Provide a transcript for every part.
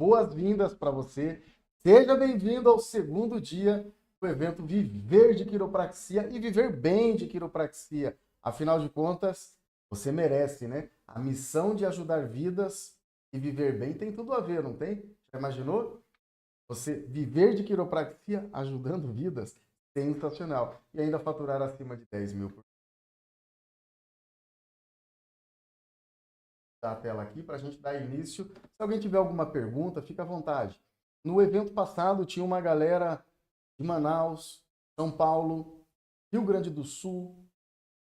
boas-vindas para você. Seja bem-vindo ao segundo dia do evento Viver de Quiropraxia e Viver Bem de Quiropraxia. Afinal de contas, você merece, né? A missão de ajudar vidas e viver bem tem tudo a ver, não tem? Já imaginou? Você viver de quiropraxia ajudando vidas? Sensacional. E ainda faturar acima de 10 mil por a tela aqui para a gente dar início. Se alguém tiver alguma pergunta, fica à vontade. No evento passado tinha uma galera de Manaus, São Paulo, Rio Grande do Sul,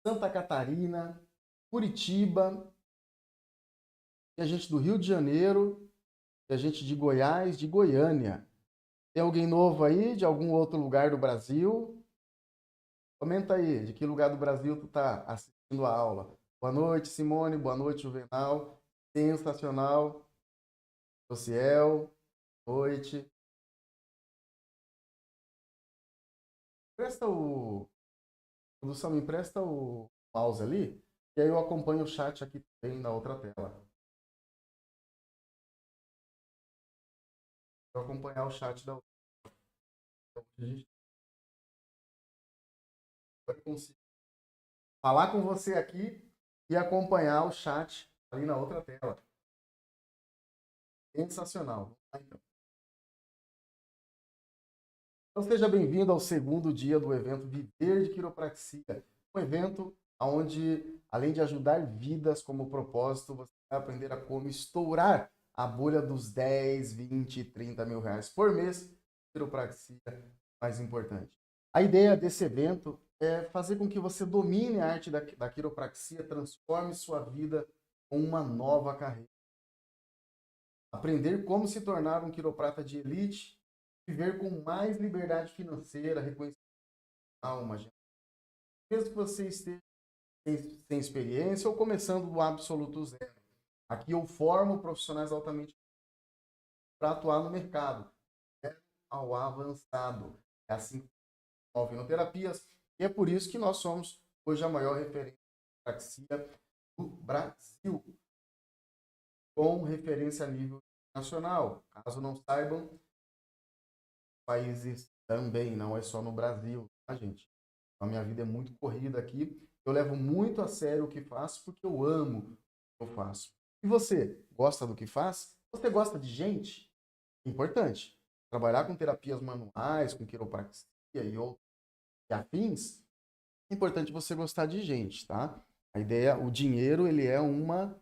Santa Catarina, Curitiba, e a gente do Rio de Janeiro, e a gente de Goiás, de Goiânia. Tem alguém novo aí, de algum outro lugar do Brasil? Comenta aí, de que lugar do Brasil tu tá assistindo a aula. Boa noite, Simone. Boa noite, Juvenal. Sensacional. Ociel. Boa noite. Presta o... Produção, me empresta o mouse ali, e aí eu acompanho o chat aqui também na outra tela. Vou acompanhar o chat da outra. A gente vai conseguir falar com você aqui e acompanhar o chat ali na outra tela. Sensacional. Vamos lá, então. Então seja bem-vindo ao segundo dia do evento Viver de Quiropraxia. Um evento onde, além de ajudar vidas como propósito, você vai aprender a como estourar a bolha dos 10, 20, 30 mil reais por mês. Quiropraxia mais importante. A ideia desse evento é fazer com que você domine a arte da quiropraxia, transforme sua vida com uma nova carreira. Aprender como se tornar um quiroprata de elite, viver com mais liberdade financeira, reconhecimento da alma, gente. Mesmo que você esteja sem experiência ou começando do absoluto zero. Aqui eu formo profissionais altamente para atuar no mercado, ao avançado. É assim que nós terapias, e é por isso que nós somos hoje a maior referência de praxia do Brasil, com referência a nível nacional. Caso não saibam, países também, não é só no Brasil, tá, gente? A minha vida é muito corrida aqui. Eu levo muito a sério o que faço porque eu amo o que eu faço. E você, gosta do que faz? Você gosta de gente? Importante. Trabalhar com terapias manuais, com quiropraxia e outros afins, é importante você gostar de gente, tá? A ideia, o dinheiro, ele é uma...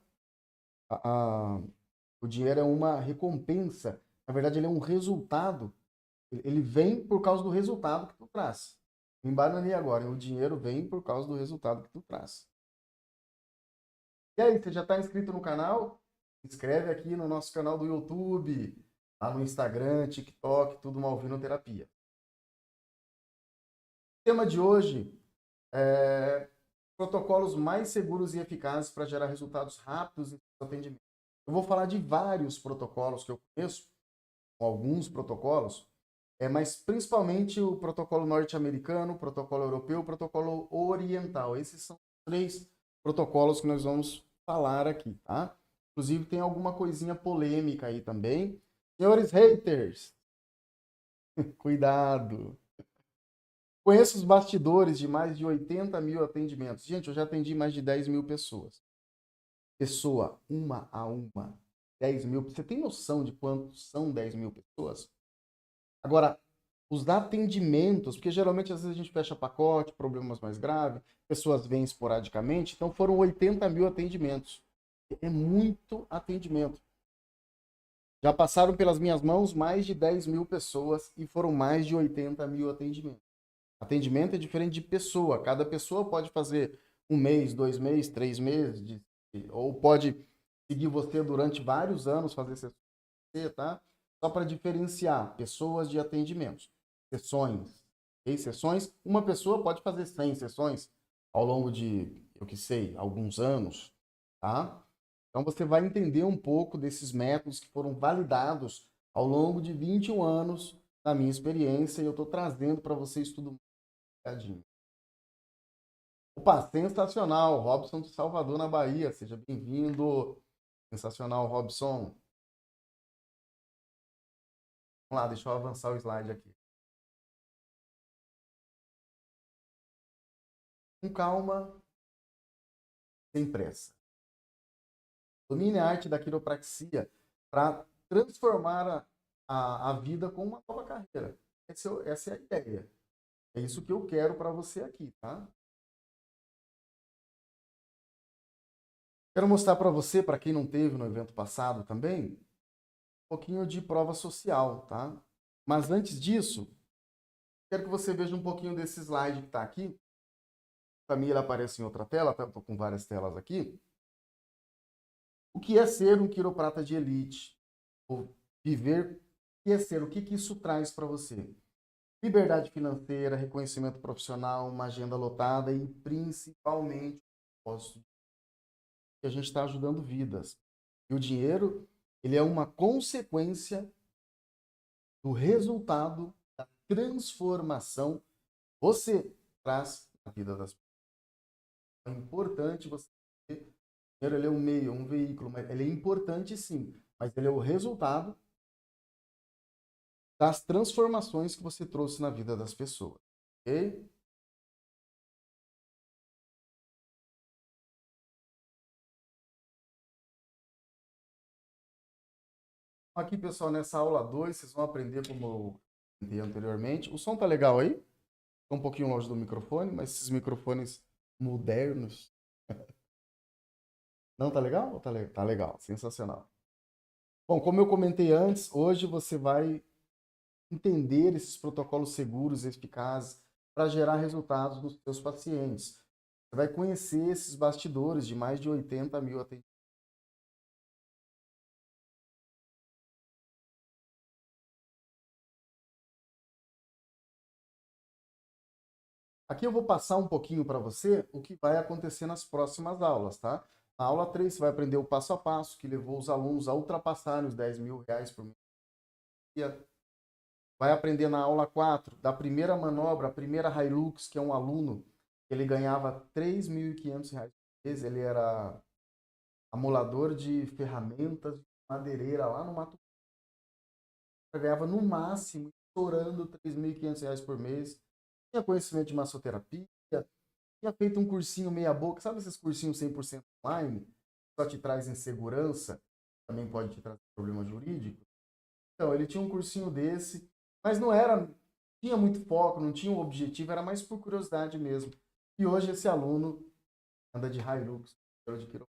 a- o dinheiro é uma recompensa. Na verdade, ele é um resultado. Ele vem por causa do resultado que tu traz. Me embananei agora. O dinheiro vem por causa do resultado que tu traz. E aí, você já está inscrito no canal? Se inscreve aqui no nosso canal do YouTube, lá no Instagram, TikTok, tudo Malvino Terapia. O tema de hoje é protocolos mais seguros e eficazes para gerar resultados rápidos em atendimento. Eu vou falar de vários protocolos que eu conheço, alguns protocolos, mas principalmente o protocolo norte-americano, o protocolo europeu, o protocolo oriental. Esses são os três protocolos que nós vamos falar aqui, tá? Inclusive tem alguma coisinha polêmica aí também. Senhores haters, cuidado. Conheço os bastidores de mais de 80 mil atendimentos. Gente, eu já atendi mais de 10 mil pessoas. Pessoa, uma a uma. 10 mil. Você tem noção de quantos são 10 mil pessoas? Agora, os atendimentos, porque geralmente às vezes a gente fecha pacote, problemas mais graves, pessoas vêm esporadicamente, então foram 80 mil atendimentos. É muito atendimento. Já passaram pelas minhas mãos mais de 10 mil pessoas e foram mais de 80 mil atendimentos. Atendimento é diferente de pessoa. Cada pessoa pode fazer um mês, 2 meses, 3 meses, ou pode seguir você durante vários anos, fazer sessões, tá? Só para diferenciar pessoas de atendimentos. Sessões. E sessões, uma pessoa pode fazer 100 sessões ao longo de, eu que sei, alguns anos, tá? Então você vai entender um pouco desses métodos que foram validados ao longo de 21 anos da minha experiência e eu estou trazendo para vocês tudo. Opa, sensacional, Robson de Salvador, na Bahia, seja bem-vindo. Sensacional, Robson. Vamos lá, deixa eu avançar o slide aqui. Com calma, sem pressa. Domine a arte da quiropraxia para transformar a vida com uma nova carreira. Essa é a ideia. É isso que eu quero para você aqui, tá? Quero mostrar para você, para quem não teve no evento passado também, um pouquinho de prova social, tá? Mas antes disso, quero que você veja um pouquinho desse slide que está aqui. Para mim, ele aparece em outra tela, tá? Estou com várias telas aqui. O que é ser um quiroprata de elite? Ou viver, o que é ser? O que isso traz para você? Liberdade financeira, reconhecimento profissional, uma agenda lotada e, principalmente, o propósito que a gente está ajudando vidas. E o dinheiro, ele é uma consequência do resultado da transformação que você traz na vida das pessoas. É importante você ter. O dinheiro, ele é um meio, um veículo, mas ele é importante sim, mas ele é o resultado das transformações que você trouxe na vida das pessoas. Ok? Aqui, pessoal, nessa aula 2, vocês vão aprender como eu comentei anteriormente. O som tá legal aí? Tô um pouquinho longe do microfone, mas esses microfones modernos. Não tá legal? Ou tá legal, sensacional. Bom, como eu comentei antes, hoje você vai entender esses protocolos seguros e eficazes para gerar resultados nos seus pacientes. Você vai conhecer esses bastidores de mais de 80 mil atendimentos. Aqui eu vou passar um pouquinho para você o que vai acontecer nas próximas aulas, tá? Na aula 3 você vai aprender o passo a passo que levou os alunos a ultrapassarem os R$ 10.000 por mês. Vai aprender na aula 4 da primeira manobra, a primeira Hilux, que é um aluno, ele ganhava R$ 3.500 por mês, ele era amolador de ferramentas de madeireira lá no Mato Grosso. Ganhava no máximo, estourando R$ 3.500 por mês. Tinha conhecimento de massoterapia, tinha feito um cursinho meia boca, sabe esses cursinhos 100% online? Só te traz insegurança, também pode te trazer problema jurídico. Então, ele tinha um cursinho desse, mas não era, tinha muito foco, não tinha um objetivo, era mais por curiosidade mesmo. E hoje esse aluno anda de Hilux, de quiroprata,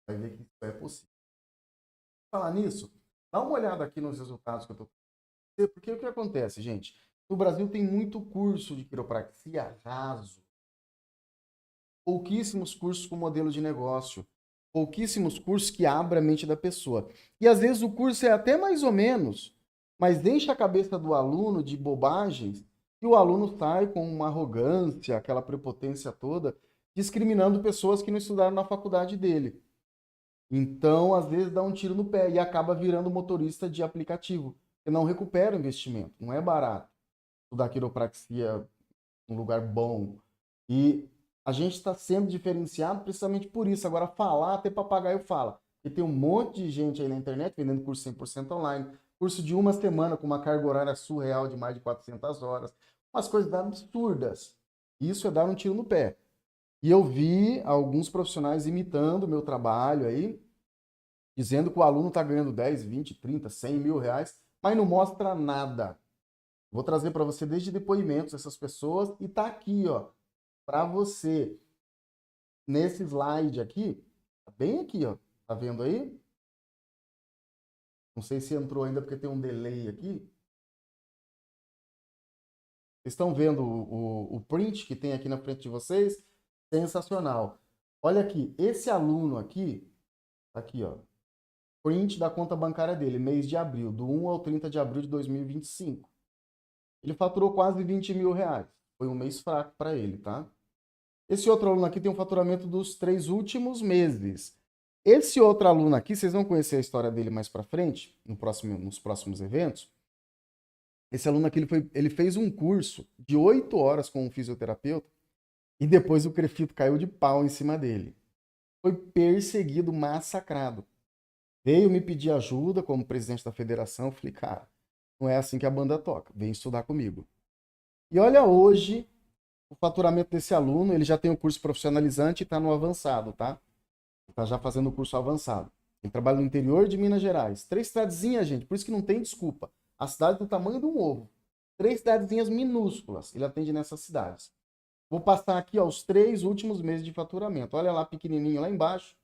vai ver que isso é possível. Falar nisso, dá uma olhada aqui nos resultados que eu estou. Porque o que acontece, gente? No Brasil tem muito curso de quiropraxia raso, pouquíssimos cursos com modelo de negócio, pouquíssimos cursos que abrem a mente da pessoa. E às vezes o curso é até mais ou menos, mas enche a cabeça do aluno de bobagens e o aluno sai com uma arrogância, aquela prepotência toda, discriminando pessoas que não estudaram na faculdade dele. Então, às vezes, dá um tiro no pé e acaba virando motorista de aplicativo, que não recupera o investimento, não é barato estudar quiropraxia um lugar bom. E a gente está sendo diferenciado precisamente por isso. Agora, falar, até papagaio fala. E tem um monte de gente aí na internet vendendo curso 100% online, curso de uma semana com uma carga horária surreal de mais de 400 horas, umas coisas absurdas. Isso é dar um tiro no pé. E eu vi alguns profissionais imitando o meu trabalho aí, dizendo que o aluno está ganhando 10, 20, 30, 100 mil reais, mas não mostra nada. Vou trazer para você desde depoimentos dessas pessoas e tá aqui, ó, para você. Nesse slide aqui, tá bem aqui, ó. Tá vendo aí? Não sei se entrou ainda porque tem um delay aqui. Vocês estão vendo o print que tem aqui na frente de vocês? Sensacional. Olha aqui, esse aluno aqui, tá aqui, ó. Print da conta bancária dele, mês de abril, do 1 ao 30 de abril de 2025. Ele faturou quase 20 mil reais. Foi um mês fraco para ele, tá? Esse outro aluno aqui tem um faturamento dos 3 últimos meses. Esse outro aluno aqui, vocês vão conhecer a história dele mais para frente, nos próximos eventos. Esse aluno aqui, ele fez um curso de 8 horas com um fisioterapeuta e depois o Crefito caiu de pau em cima dele. Foi perseguido, massacrado. Veio me pedir ajuda como presidente da federação. Eu falei, cara, não é assim que a banda toca. Vem estudar comigo. E olha hoje o faturamento desse aluno. Ele já tem o curso profissionalizante e está no avançado, tá? Está já fazendo o curso avançado. Ele trabalha no interior de Minas Gerais. 3 cidadezinhas, gente. Por isso que não tem desculpa. A cidade do tamanho de um ovo. 3 cidadezinhas minúsculas. Ele atende nessas cidades. Vou passar aqui ó, os 3 últimos meses de faturamento. Olha lá, pequenininho lá embaixo.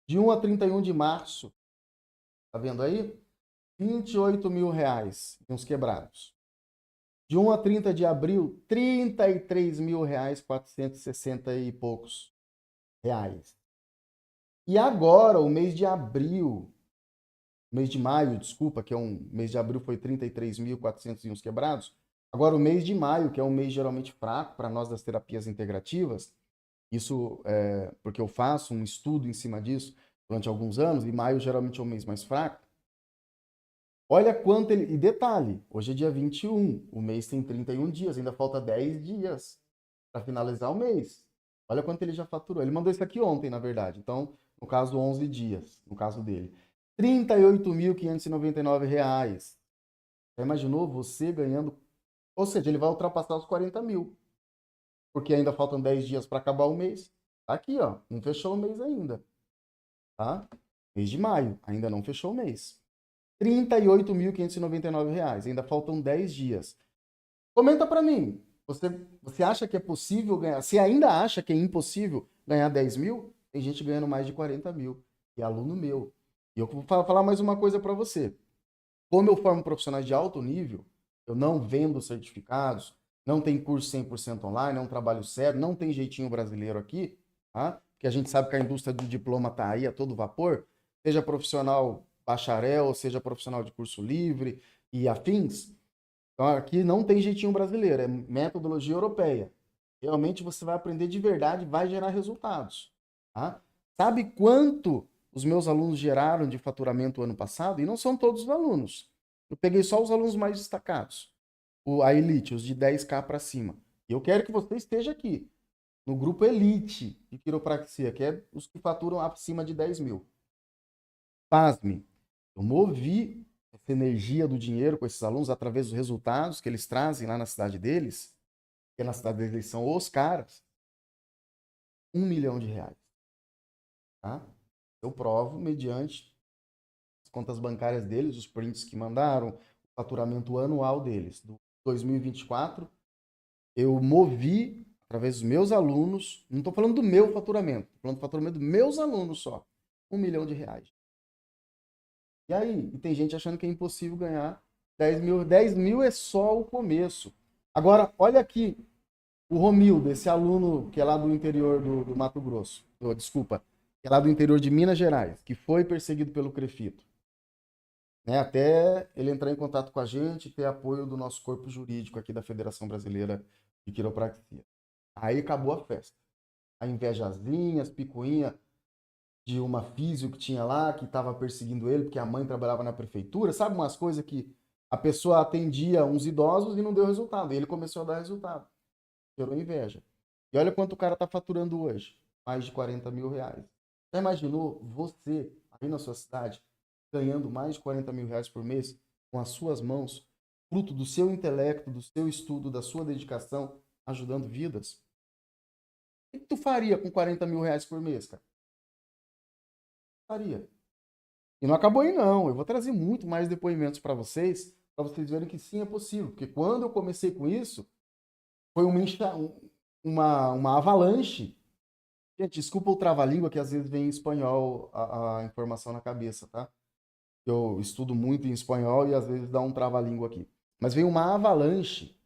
De 1 a 31 de março. Tá vendo aí? 28 mil reais e uns quebrados. De 1 a 30 de abril, 33 mil reais, 460 e poucos reais. E agora, o mês de abril, mês de maio, desculpa, que é mês de abril foi 33.400 e uns quebrados. Agora, o mês de maio, que é um mês geralmente fraco para nós das terapias integrativas, isso é porque eu faço um estudo em cima disso durante alguns anos, e maio geralmente é o mês mais fraco. Olha quanto ele. E detalhe, hoje é dia 21, o mês tem 31 dias, ainda falta 10 dias para finalizar o mês. Olha quanto ele já faturou. Ele mandou isso aqui ontem, na verdade. Então, no caso, 11 dias, no caso dele. R$ 38.599. Já imaginou você ganhando? Ou seja, ele vai ultrapassar os 40 mil, porque ainda faltam 10 dias para acabar o mês. Tá aqui, ó, não fechou o mês ainda, tá? Mês de maio, ainda não fechou o mês. R$ 38.599. Ainda faltam 10 dias. Comenta para mim. Você acha que é possível ganhar? Você ainda acha que é impossível ganhar 10 mil? Tem gente ganhando mais de 40 mil. E é aluno meu. E eu vou falar mais uma coisa para você. Como eu formo profissionais de alto nível, eu não vendo certificados, não tem curso 100% online, é um trabalho sério, não tem jeitinho brasileiro aqui, tá? Porque a gente sabe que a indústria do diploma está aí a todo vapor, seja profissional bacharel, seja profissional de curso livre e afins. Então aqui não tem jeitinho brasileiro, é metodologia europeia. Realmente você vai aprender de verdade, vai gerar resultados, tá? Sabe quanto os meus alunos geraram de faturamento ano passado? E não são todos os alunos. Eu peguei só os alunos mais destacados, a elite, os de 10K para cima. E eu quero que você esteja aqui, no grupo elite de quiropraxia, que é os que faturam acima de 10 mil. Pasme, eu movi essa energia do dinheiro com esses alunos através dos resultados que eles trazem lá na cidade deles, que na cidade deles eles são os caras, R$ 1 milhão, tá? Eu provo mediante as contas bancárias deles, os prints que mandaram, o faturamento anual deles. Do 2024, eu movi através dos meus alunos, não estou falando do meu faturamento, estou falando do faturamento dos meus alunos só, R$ 1 milhão. E aí? E tem gente achando que é impossível ganhar 10 mil. 10 mil é só o começo. Agora, olha aqui, o Romildo, esse aluno que é lá do interior do Mato Grosso, desculpa, que é lá do interior de Minas Gerais, que foi perseguido pelo Crefito, né? Até ele entrar em contato com a gente e ter apoio do nosso corpo jurídico aqui da Federação Brasileira de Quiropraxia. Aí acabou a festa. A invejazinha, as picuinhas de uma físio que tinha lá, que estava perseguindo ele, porque a mãe trabalhava na prefeitura, sabe umas coisas que a pessoa atendia uns idosos e não deu resultado, e ele começou a dar resultado, gerou inveja. E olha quanto o cara está faturando hoje, mais de R$ 40 mil. Já imaginou você, aí na sua cidade, ganhando mais de R$ 40 mil por mês, com as suas mãos, fruto do seu intelecto, do seu estudo, da sua dedicação, ajudando vidas? O que tu faria com R$ 40 mil por mês, cara? Faria. E não acabou aí, não. Eu vou trazer muito mais depoimentos para vocês verem que sim, é possível. Porque quando eu comecei com isso, foi uma avalanche. Gente, desculpa o trava-língua, que às vezes vem em espanhol a informação na cabeça, tá? Eu estudo muito em espanhol e às vezes dá um trava-língua aqui. Mas veio uma avalanche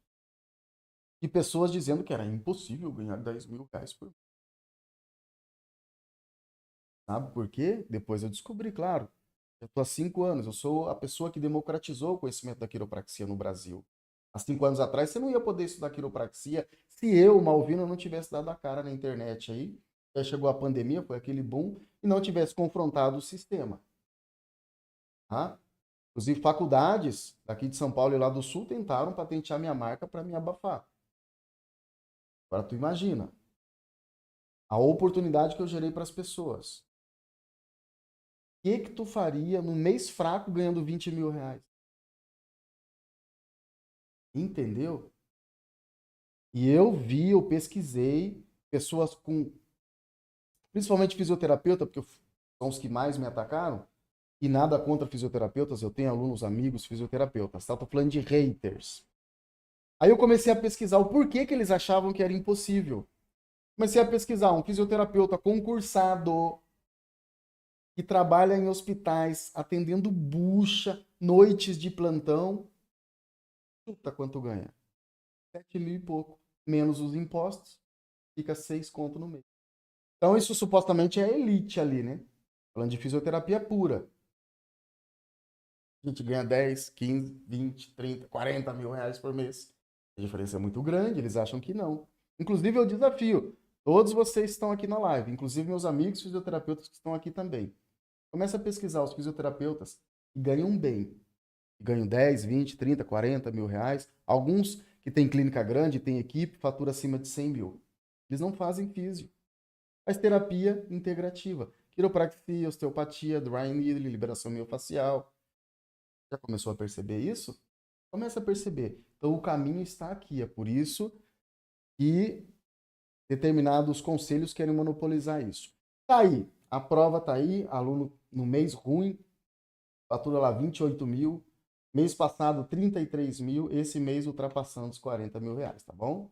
de pessoas dizendo que era impossível ganhar R$ 10 mil por mês. Sabe por quê? Depois eu descobri, claro. Eu estou há 5 anos, eu sou a pessoa que democratizou o conhecimento da quiropraxia no Brasil. Há 5 anos atrás, você não ia poder estudar quiropraxia se eu, Malvino, não tivesse dado a cara na internet aí. Já chegou a pandemia, foi aquele boom, e não tivesse confrontado o sistema. Tá? Inclusive, faculdades daqui de São Paulo e lá do Sul tentaram patentear minha marca para me abafar. Agora tu imagina a oportunidade que eu gerei para as pessoas. que tu faria no mês fraco ganhando 20 mil reais? Entendeu? E eu pesquisei pessoas com, principalmente fisioterapeuta, porque são os que mais me atacaram, e nada contra fisioterapeutas, eu tenho alunos, amigos fisioterapeutas, tá? Tô falando de haters. Aí eu comecei a pesquisar o porquê que eles achavam que era impossível. Comecei a pesquisar um fisioterapeuta concursado, que trabalha em hospitais, atendendo bucha, noites de plantão. Chuta quanto ganha? 7 mil e pouco. Menos os impostos, fica 6 conto no mês. Então isso supostamente é elite ali, né? Falando de fisioterapia pura. A gente ganha 10, 15, 20, 30, 40 mil reais por mês. A diferença é muito grande, eles acham que não. Inclusive, eu desafio. Todos vocês estão aqui na live, inclusive meus amigos fisioterapeutas que estão aqui também. Começa a pesquisar os fisioterapeutas que ganham bem. Ganham 10, 20, 30, 40 mil reais. Alguns que têm clínica grande, têm equipe, fatura acima de 100 mil. Eles não fazem físio. Faz terapia integrativa. Quiropraxia, osteopatia, dry needle, liberação miofascial. Já começou a perceber isso? Começa a perceber. Então o caminho está aqui. É por isso que determinados conselhos querem monopolizar isso. Tá aí. A prova tá aí. Aluno no mês ruim, fatura lá 28 mil. Mês passado, 33 mil. Esse mês ultrapassando os 40 mil reais, tá bom?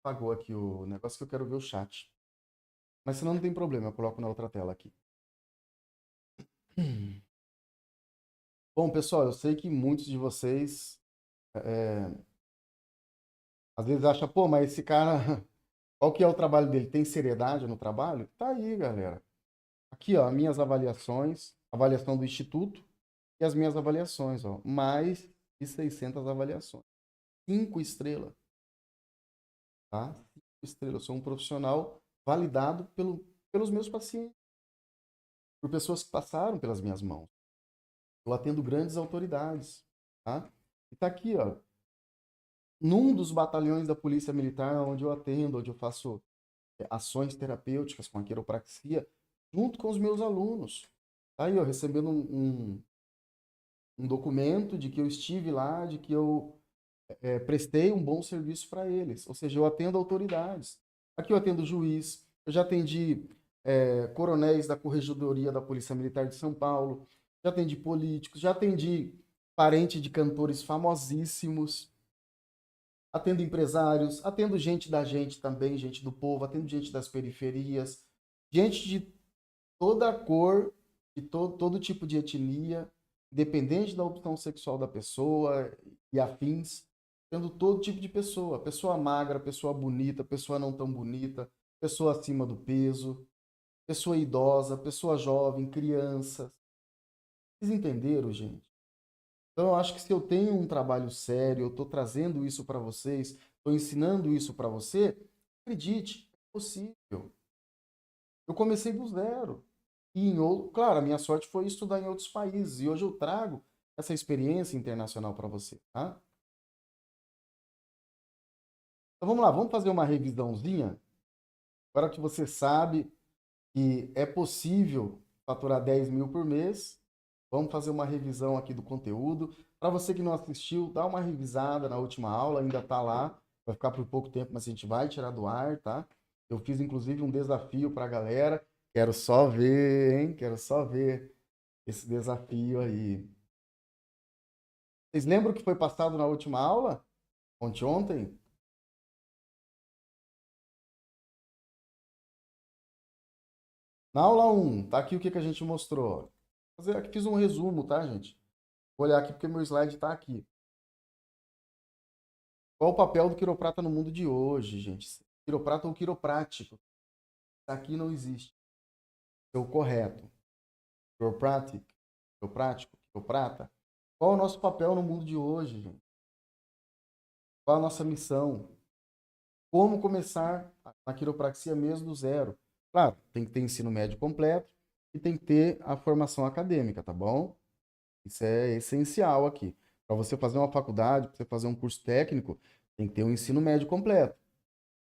Pagou aqui o negócio que eu quero ver o chat. Mas senão não tem problema, eu coloco na outra tela aqui. Bom, pessoal, eu sei que muitos de vocês às vezes acham, pô, mas esse cara, qual que é o trabalho dele? Tem seriedade no trabalho? Tá aí, galera. Aqui, ó, minhas avaliações, avaliação do Instituto e as minhas avaliações, ó. Mais de 600 avaliações. 5 estrelas, tá? 5 estrelas. Eu sou um profissional validado pelos meus pacientes, por pessoas que passaram pelas minhas mãos. Eu atendo grandes autoridades, tá? E tá aqui, ó. Num dos batalhões da Polícia Militar, onde eu atendo, onde eu faço ações terapêuticas com a quiropraxia, junto com os meus alunos. Tá aí, ó, recebendo um documento de que eu estive lá, de que eu prestei um bom serviço para eles. Ou seja, eu atendo autoridades. Aqui eu atendo juiz, eu já atendi coronéis da Corregedoria da Polícia Militar de São Paulo, já atendi políticos, já atendi parente de cantores famosíssimos, atendo empresários, atendo gente da gente também, gente do povo, atendo gente das periferias, gente de toda a cor, de todo tipo de etnia, independente da opção sexual da pessoa e afins, tendo todo tipo de pessoa, pessoa magra, pessoa bonita, pessoa não tão bonita, pessoa acima do peso, pessoa idosa, pessoa jovem, crianças. Vocês entenderam, gente? Então eu acho que se eu tenho um trabalho sério, eu estou trazendo isso para vocês, estou ensinando isso para você, acredite, é possível. Eu comecei do zero. E claro, a minha sorte foi estudar em outros países. E hoje eu trago essa experiência internacional para você, tá? Então vamos lá, vamos fazer uma revisãozinha. Agora que você sabe que é possível faturar 10 mil por mês, vamos fazer uma revisão aqui do conteúdo. Para você que não assistiu, dá uma revisada na última aula, ainda está lá. Vai ficar por pouco tempo, mas a gente vai tirar do ar, tá? Eu fiz inclusive um desafio para a galera. Quero só ver, hein? Quero só ver esse desafio aí. Vocês lembram o que foi passado na última aula? Ontem? Na aula um, tá aqui o que que a gente mostrou. Aqui fiz um resumo, tá, gente? Vou olhar aqui porque meu slide tá aqui. Qual o papel do quiroprata no mundo de hoje, gente? Quiroprata ou quiroprático? Isso aqui não existe. É o correto. Quiroprático, quiroprático, quiroprata. Qual é o nosso papel no mundo de hoje, gente? Qual a nossa missão? Como começar a quiropraxia mesmo do zero? Claro, tem que ter ensino médio completo e tem que ter a formação acadêmica, tá bom? Isso é essencial aqui. Para você fazer uma faculdade, para você fazer um curso técnico, tem que ter um ensino médio completo.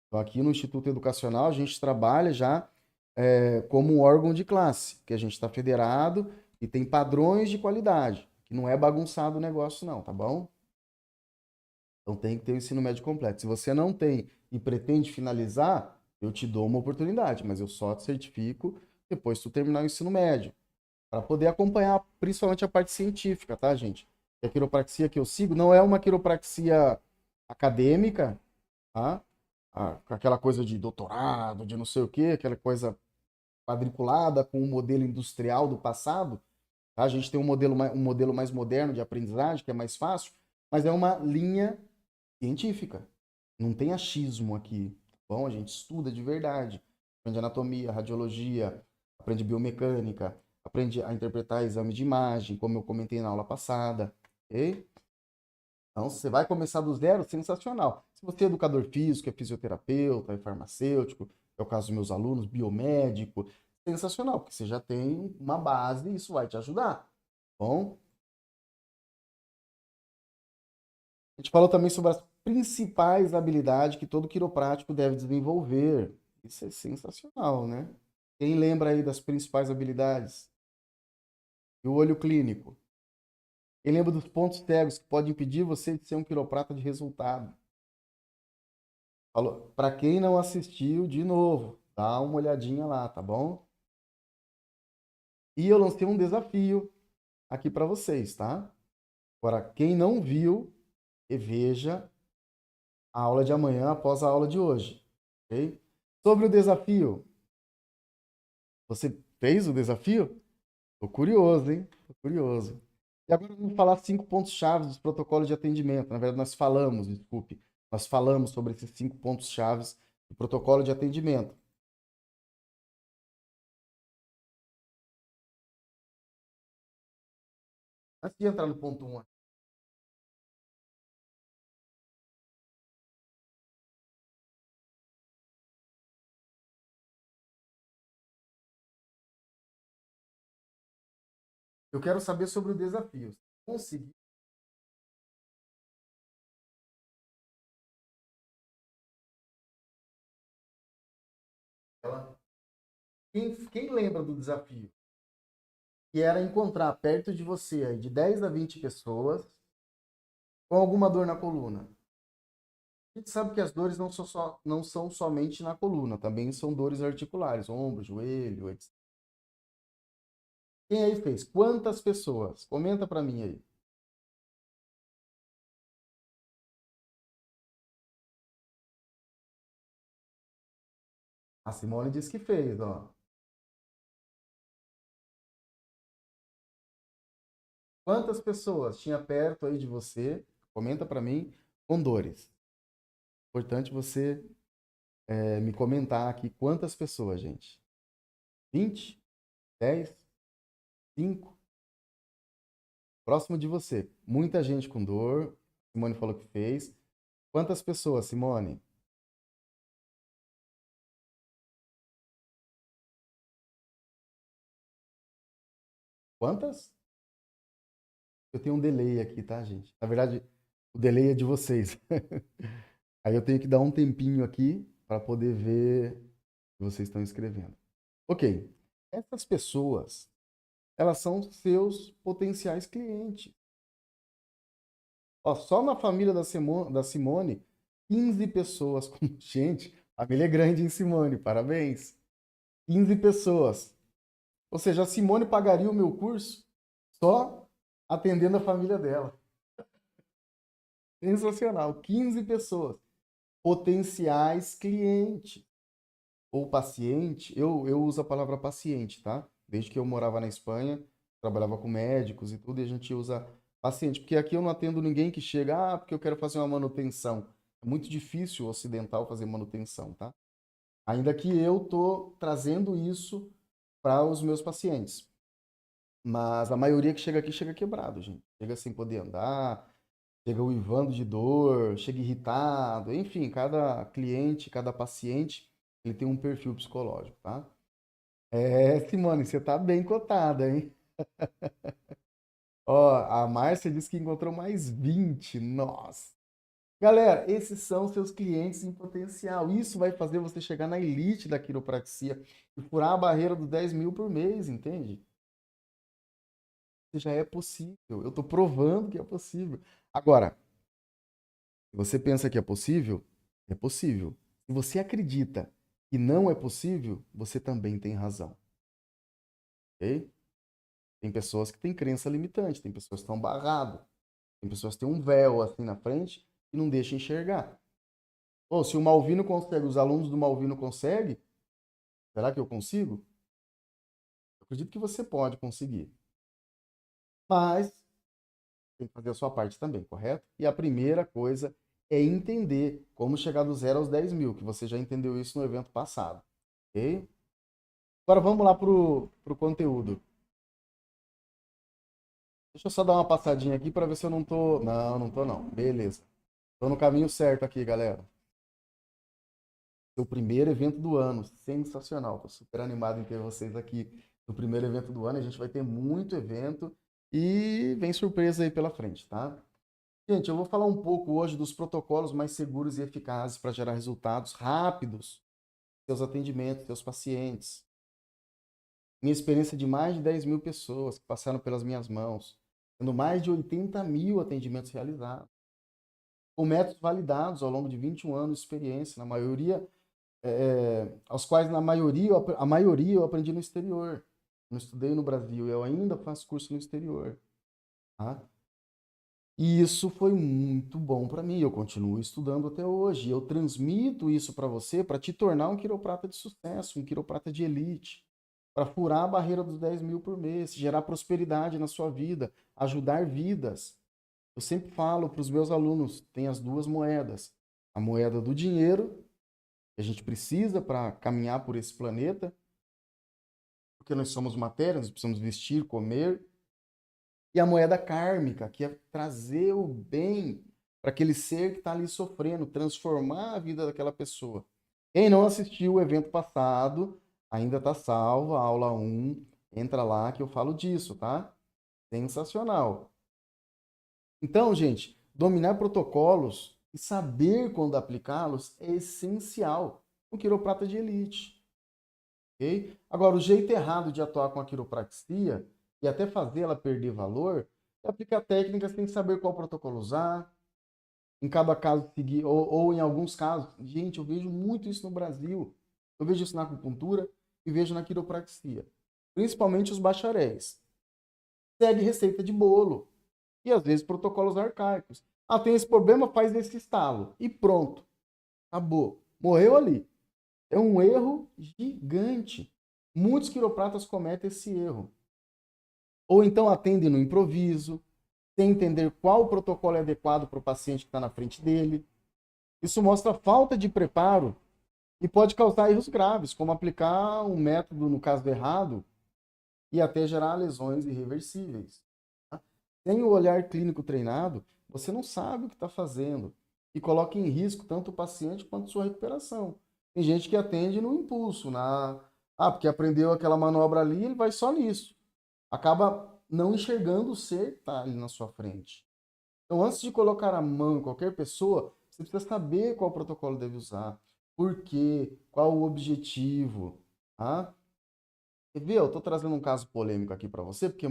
Então, aqui no Instituto Educacional, a gente trabalha já como um órgão de classe, que a gente está federado e tem padrões de qualidade, que não é bagunçado o negócio não, tá bom? Então tem que ter o ensino médio completo. Se você não tem e pretende finalizar, eu te dou uma oportunidade, mas eu só te certifico depois que tu terminar o ensino médio, para poder acompanhar principalmente a parte científica, tá, gente? E a quiropraxia que eu sigo não é uma quiropraxia acadêmica, tá? Com aquela coisa de doutorado, de não sei o quê, aquela coisa quadriculada com o modelo industrial do passado, tá? A gente tem um modelo mais moderno de aprendizagem, que é mais fácil, mas é uma linha científica. Não tem achismo aqui. Bom, a gente estuda de verdade. Aprende anatomia, radiologia, aprende biomecânica, aprende a interpretar exame de imagem, como eu comentei na aula passada. Ok? Então, se você vai começar do zero, sensacional. Se você é educador físico, é fisioterapeuta, é farmacêutico, é o caso dos meus alunos, biomédico, sensacional, porque você já tem uma base e isso vai te ajudar. Bom, a gente falou também sobre as principais habilidades que todo quiroprático deve desenvolver. Isso é sensacional, né? Quem lembra aí das principais habilidades? E o olho clínico? Quem lembra dos pontos cegos que podem impedir você de ser um quiroprata de resultado? Falou. Para quem não assistiu, de novo, dá uma olhadinha lá, tá bom? E eu lancei um desafio aqui para vocês, tá? Agora, quem não viu, reveja a aula de amanhã após a aula de hoje, ok? Sobre o desafio, você fez o desafio? Tô curioso, hein? Tô curioso. E agora vamos falar 5 pontos-chave dos protocolos de atendimento. Na verdade, nós falamos, desculpe, nós falamos sobre esses 5 pontos-chave do protocolo de atendimento. Antes de entrar no ponto 1, eu quero saber sobre o desafio. Conseguir. Quem lembra do desafio? Que era encontrar perto de você, aí, de 10 a 20 pessoas, com alguma dor na coluna. A gente sabe que as dores não são somente na coluna, também são dores articulares, ombro, joelho, etc. Quem aí fez? Quantas pessoas? Comenta para mim aí. A Simone disse que fez, ó. Quantas pessoas tinha perto aí de você? Comenta para mim com dores. Importante você me comentar aqui quantas pessoas, gente. 20? 10? 5? Próximo de você. Muita gente com dor. Simone falou que fez. Quantas pessoas, Simone? Quantas? Eu tenho um delay aqui, tá, gente? Na verdade, o delay é de vocês. Aí eu tenho que dar um tempinho aqui para poder ver o que vocês estão escrevendo. Ok. Essas pessoas, elas são seus potenciais clientes. Ó, só na família da Simone, 15 pessoas. Gente, a família é grande em Simone, parabéns. 15 pessoas. Ou seja, a Simone pagaria o meu curso só atendendo a família dela. Sensacional. 15 pessoas. Potenciais clientes. Ou paciente. Eu uso a palavra paciente, tá? Desde que eu morava na Espanha, trabalhava com médicos e tudo, e a gente usa paciente. Porque aqui eu não atendo ninguém que chega, porque eu quero fazer uma manutenção. É muito difícil o ocidental fazer manutenção, tá? Ainda que eu tô trazendo isso para os meus pacientes. Mas a maioria que chega aqui chega quebrado, gente. Chega sem poder andar, chega uivando de dor, chega irritado. Enfim, cada cliente, cada paciente, ele tem um perfil psicológico, tá? Simone, você tá bem cotada, hein? Ó, a Márcia disse que encontrou mais 20. Nossa. Galera, esses são seus clientes em potencial. Isso vai fazer você chegar na elite da quiropraxia e furar a barreira dos 10 mil por mês, entende? Já é possível. Eu estou provando que é possível. Agora, se você pensa que é possível, é possível. Se você acredita que não é possível, você também tem razão. Ok? Tem pessoas que têm crença limitante, tem pessoas que estão barradas, tem pessoas que têm um véu assim na frente e não deixam enxergar. Pô, se o Malvino consegue, os alunos do Malvino conseguem, será que eu consigo? Eu acredito que você pode conseguir. Mas tem que fazer a sua parte também, correto? E a primeira coisa é entender como chegar do 0 aos 10 mil, que você já entendeu isso no evento passado. Ok? Agora vamos lá pro conteúdo. Deixa eu só dar uma passadinha aqui para ver se eu não tô. Não, não tô não. Beleza. Tô no caminho certo aqui, galera. Seu primeiro evento do ano. Sensacional. Tô super animado em ter vocês aqui no primeiro evento do ano. A gente vai ter muito evento e vem surpresa aí pela frente, tá? Gente, eu vou falar um pouco hoje dos protocolos mais seguros e eficazes para gerar resultados rápidos seus atendimentos, seus pacientes. Minha experiência de mais de 10 mil pessoas que passaram pelas minhas mãos, tendo mais de 80 mil atendimentos realizados, com métodos validados ao longo de 21 anos de experiência, na maioria, aos quais a maioria eu aprendi no exterior. Não estudei no Brasil, eu ainda faço curso no exterior. Tá? E isso foi muito bom para mim. Eu continuo estudando até hoje. Eu transmito isso para você para te tornar um quiroprata de sucesso, um quiroprata de elite, para furar a barreira dos 10 mil por mês, gerar prosperidade na sua vida, ajudar vidas. Eu sempre falo para os meus alunos: tem as duas moedas. A moeda do dinheiro, que a gente precisa para caminhar por esse planeta, porque nós somos matéria, nós precisamos vestir, comer, e a moeda kármica, que é trazer o bem para aquele ser que está ali sofrendo, transformar a vida daquela pessoa. Quem não assistiu o evento passado, ainda está salvo, a aula 1, entra lá que eu falo disso, tá? Sensacional. Então, gente, dominar protocolos e saber quando aplicá-los é essencial no quiroprata de elite. Ok? Agora, o jeito errado de atuar com a quiropraxia e até fazer ela perder valor é aplicar técnicas sem saber qual protocolo usar, em cada caso seguir, ou em alguns casos. Gente, eu vejo muito isso no Brasil. Eu vejo isso na acupuntura e vejo na quiropraxia. Principalmente os bacharéis. Segue receita de bolo e às vezes protocolos arcaicos. Ah, tem esse problema, faz esse estalo. E pronto. Acabou. Morreu ali. É um erro gigante. Muitos quiropratas cometem esse erro. Ou então atendem no improviso, sem entender qual protocolo é adequado para o paciente que está na frente dele. Isso mostra falta de preparo e pode causar erros graves, como aplicar um método no caso errado e até gerar lesões irreversíveis. Tá? Sem o olhar clínico treinado, você não sabe o que está fazendo e coloca em risco tanto o paciente quanto sua recuperação. Tem gente que atende no impulso, porque aprendeu aquela manobra ali, ele vai só nisso. Acaba não enxergando o ser que está ali na sua frente. Então, antes de colocar a mão em qualquer pessoa, você precisa saber qual protocolo deve usar, por quê, qual o objetivo. Tá? Quer ver? Eu estou trazendo um caso polêmico aqui para você, porque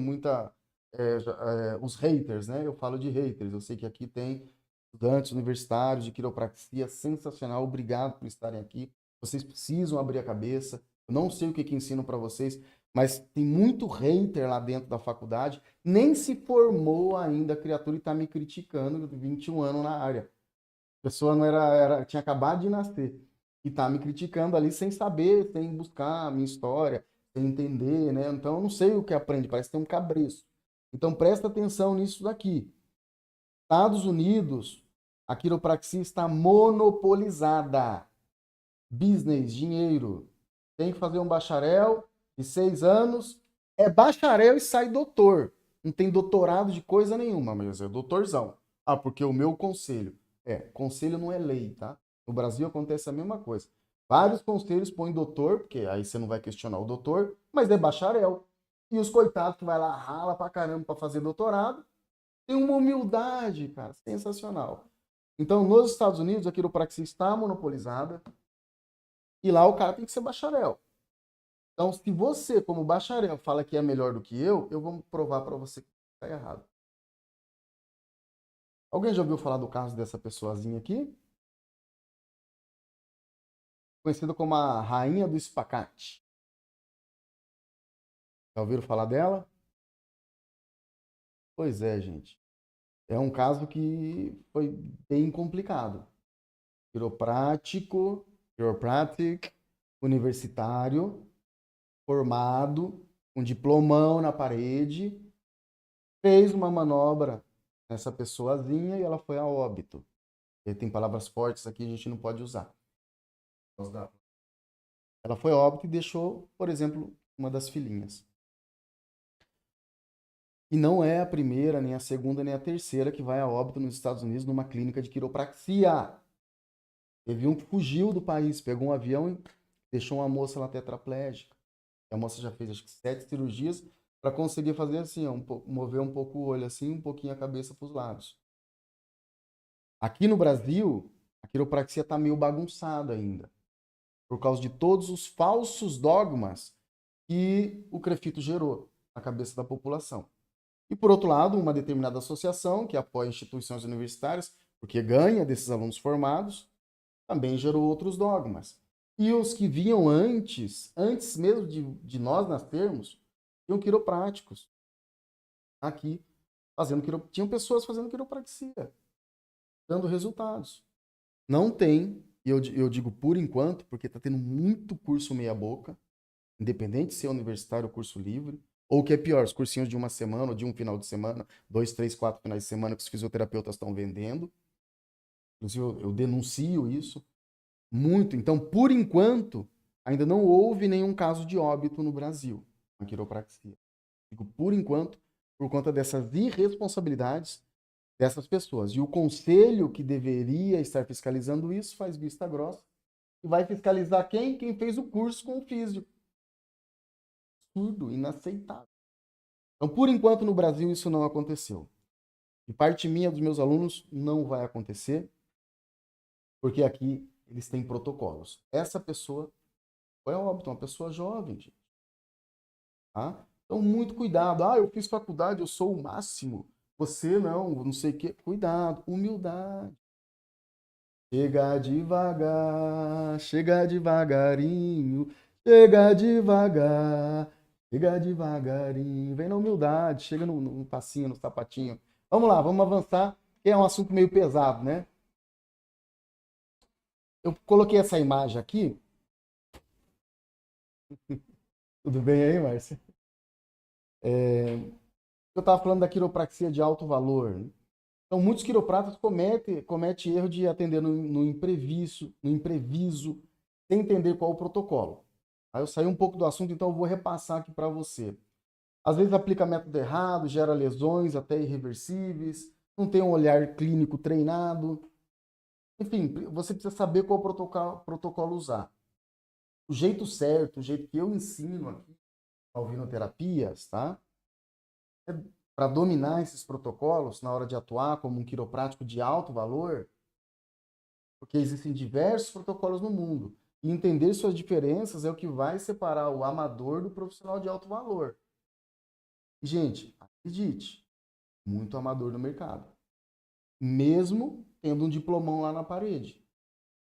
os haters, né? Eu falo de haters. Eu sei que aqui tem estudantes universitários de quiropraxia, sensacional. Obrigado por estarem aqui. Vocês precisam abrir a cabeça. Eu não sei o que ensino para vocês, mas tem muito hater lá dentro da faculdade. Nem se formou ainda a criatura e está me criticando, 21 anos na área. A pessoa não tinha acabado de nascer e está me criticando ali sem saber, sem buscar a minha história, sem entender, né? Então eu não sei o que aprende, parece ter um cabresto. Então presta atenção nisso daqui. Estados Unidos, a quiropraxia está monopolizada. Business, dinheiro. Tem que fazer um bacharel de 6 anos. É bacharel e sai doutor. Não tem doutorado de coisa nenhuma, mas é doutorzão. Ah, porque o meu conselho. Conselho não é lei, tá? No Brasil acontece a mesma coisa. Vários conselhos põem doutor, porque aí você não vai questionar o doutor, mas é bacharel. E os coitados que vai lá, rala pra caramba pra fazer doutorado, tem uma humildade, cara, sensacional. Então, nos Estados Unidos, a quiropraxia está monopolizada e lá o cara tem que ser bacharel. Então, se você, como bacharel, fala que é melhor do que eu vou provar para você que está errado. Alguém já ouviu falar do caso dessa pessoazinha aqui? Conhecida como a Rainha do Espacate. Já ouviram falar dela? Pois é, gente. É um caso que foi bem complicado. Quiropratic, universitário, formado, um diplomão na parede, fez uma manobra nessa pessoazinha e ela foi a óbito. E tem palavras fortes aqui, a gente não pode usar. Ela foi a óbito e deixou, por exemplo, uma das filhinhas. E não é a primeira, nem a segunda, nem a terceira que vai a óbito nos Estados Unidos numa clínica de quiropraxia. Teve um que fugiu do país, pegou um avião e deixou uma moça lá tetraplégica. A moça já fez acho que 7 cirurgias para conseguir fazer assim, ó, mover um pouco o olho assim, um pouquinho a cabeça para os lados. Aqui no Brasil, a quiropraxia está meio bagunçada ainda, por causa de todos os falsos dogmas que o Crefito gerou na cabeça da população. E, por outro lado, uma determinada associação que apoia instituições universitárias, porque ganha desses alunos formados, também gerou outros dogmas. E os que vinham antes mesmo de nós nascermos, tinham quiropráticos aqui, tinham pessoas fazendo quiropraxia, dando resultados. Não tem, e eu digo por enquanto, porque está tendo muito curso meia-boca, independente se é universitário ou curso livre, ou o que é pior, os cursinhos de uma semana ou de um final de semana, 2, 3, 4 finais de semana que os fisioterapeutas estão vendendo. Inclusive, eu denuncio isso muito. Então, por enquanto, ainda não houve nenhum caso de óbito no Brasil, na quiropraxia. Digo por enquanto, por conta dessas irresponsabilidades dessas pessoas. E o conselho que deveria estar fiscalizando isso faz vista grossa e vai fiscalizar quem? Quem fez o curso com o físico. Absurdo, inaceitável. Então, por enquanto, no Brasil, isso não aconteceu. De parte minha, dos meus alunos, não vai acontecer, porque aqui eles têm protocolos. Essa pessoa foi a óbito, uma pessoa jovem, gente. Tá? Então, muito cuidado. Ah, eu fiz faculdade, eu sou o máximo. Você não sei o quê. Cuidado, humildade. Chega devagarinho, chega devagarinho. Vem na humildade, chega no passinho, no sapatinho. Vamos lá, vamos avançar, que é um assunto meio pesado, né? Eu coloquei essa imagem aqui. Tudo bem aí, Márcia? Eu estava falando da quiropraxia de alto valor, né? Então, muitos quiropratas cometem erro de atender no impreviso, sem entender qual o protocolo. Aí eu saí um pouco do assunto, então eu vou repassar aqui para você. Às vezes aplica método errado, gera lesões até irreversíveis, não tem um olhar clínico treinado. Enfim, você precisa saber qual protocolo usar. O jeito certo, o jeito que eu ensino aqui, alvinoterapias, tá? Para dominar esses protocolos na hora de atuar como um quiroprático de alto valor, porque existem diversos protocolos no mundo. E entender suas diferenças é o que vai separar o amador do profissional de alto valor. E, gente, acredite, muito amador no mercado. Mesmo tendo um diplomão lá na parede.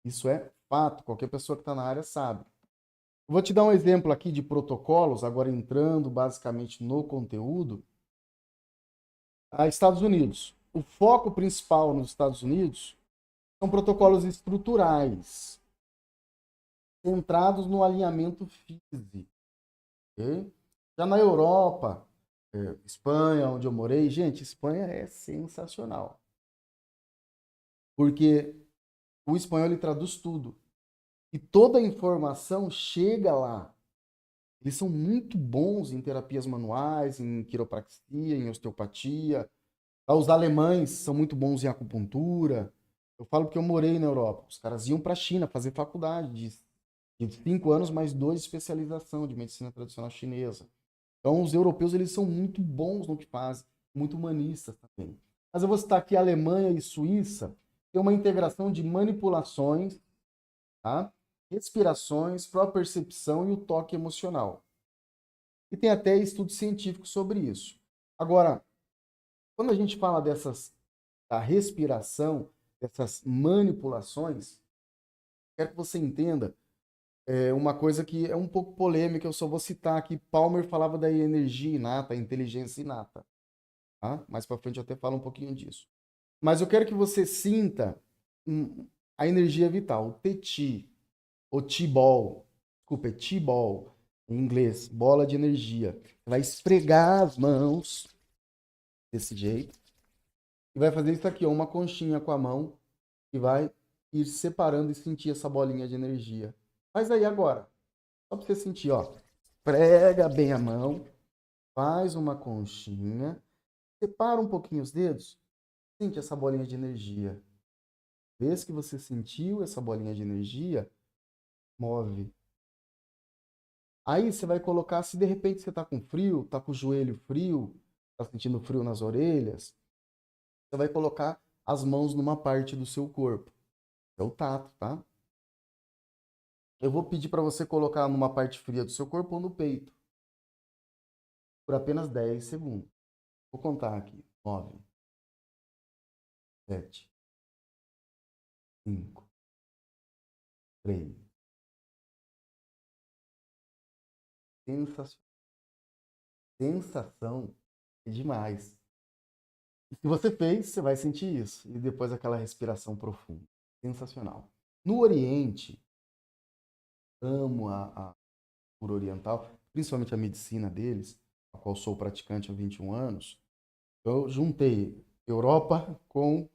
Isso é fato, qualquer pessoa que está na área sabe. Eu vou te dar um exemplo aqui de protocolos, agora entrando basicamente no conteúdo. Estados Unidos. O foco principal nos Estados Unidos são protocolos estruturais, centrados no alinhamento físico. Okay? Já na Europa, Espanha, onde eu morei, gente, Espanha é sensacional. Porque o espanhol ele traduz tudo. E toda a informação chega lá. Eles são muito bons em terapias manuais, em quiropraxia, em osteopatia. Os alemães são muito bons em acupuntura. Eu falo porque eu morei na Europa. Os caras iam para a China fazer faculdade de 5 anos, mais 2 de especialização de medicina tradicional chinesa. Então, os europeus eles são muito bons no que fazem, muito humanistas também. Mas eu vou citar aqui Alemanha e Suíça, tem uma integração de manipulações, tá? Respirações, propriocepção e o toque emocional. E tem até estudo científico sobre isso. Agora, quando a gente fala da respiração, dessas manipulações, quero que você entenda uma coisa que é um pouco polêmica, eu só vou citar aqui. Palmer falava da energia inata, inteligência inata. Tá? Mais para frente eu até falo um pouquinho disso. Mas eu quero que você sinta a energia vital, o T-T, o T-ball. Desculpa, é T-ball em inglês, bola de energia. Você vai esfregar as mãos desse jeito e vai fazer isso aqui, ó, uma conchinha com a mão e vai ir separando e sentir essa bolinha de energia. Faz aí agora. Só para você sentir, ó. Prega bem a mão, faz uma conchinha, separa um pouquinho os dedos, sente essa bolinha de energia. Vez que você sentiu essa bolinha de energia, move. Aí você vai colocar, se de repente você tá com frio, tá com o joelho frio, tá sentindo frio nas orelhas, você vai colocar as mãos numa parte do seu corpo. É o tato, tá? Eu vou pedir para você colocar numa parte fria do seu corpo ou no peito, por apenas 10 segundos. Vou contar aqui. 9, 7, 5, 3. Sensação. Sensação é demais. E se você fez, você vai sentir isso. E depois aquela respiração profunda. Sensacional. No Oriente, amo a cultura oriental, principalmente a medicina deles, a qual sou praticante há 21 anos. Eu juntei Europa com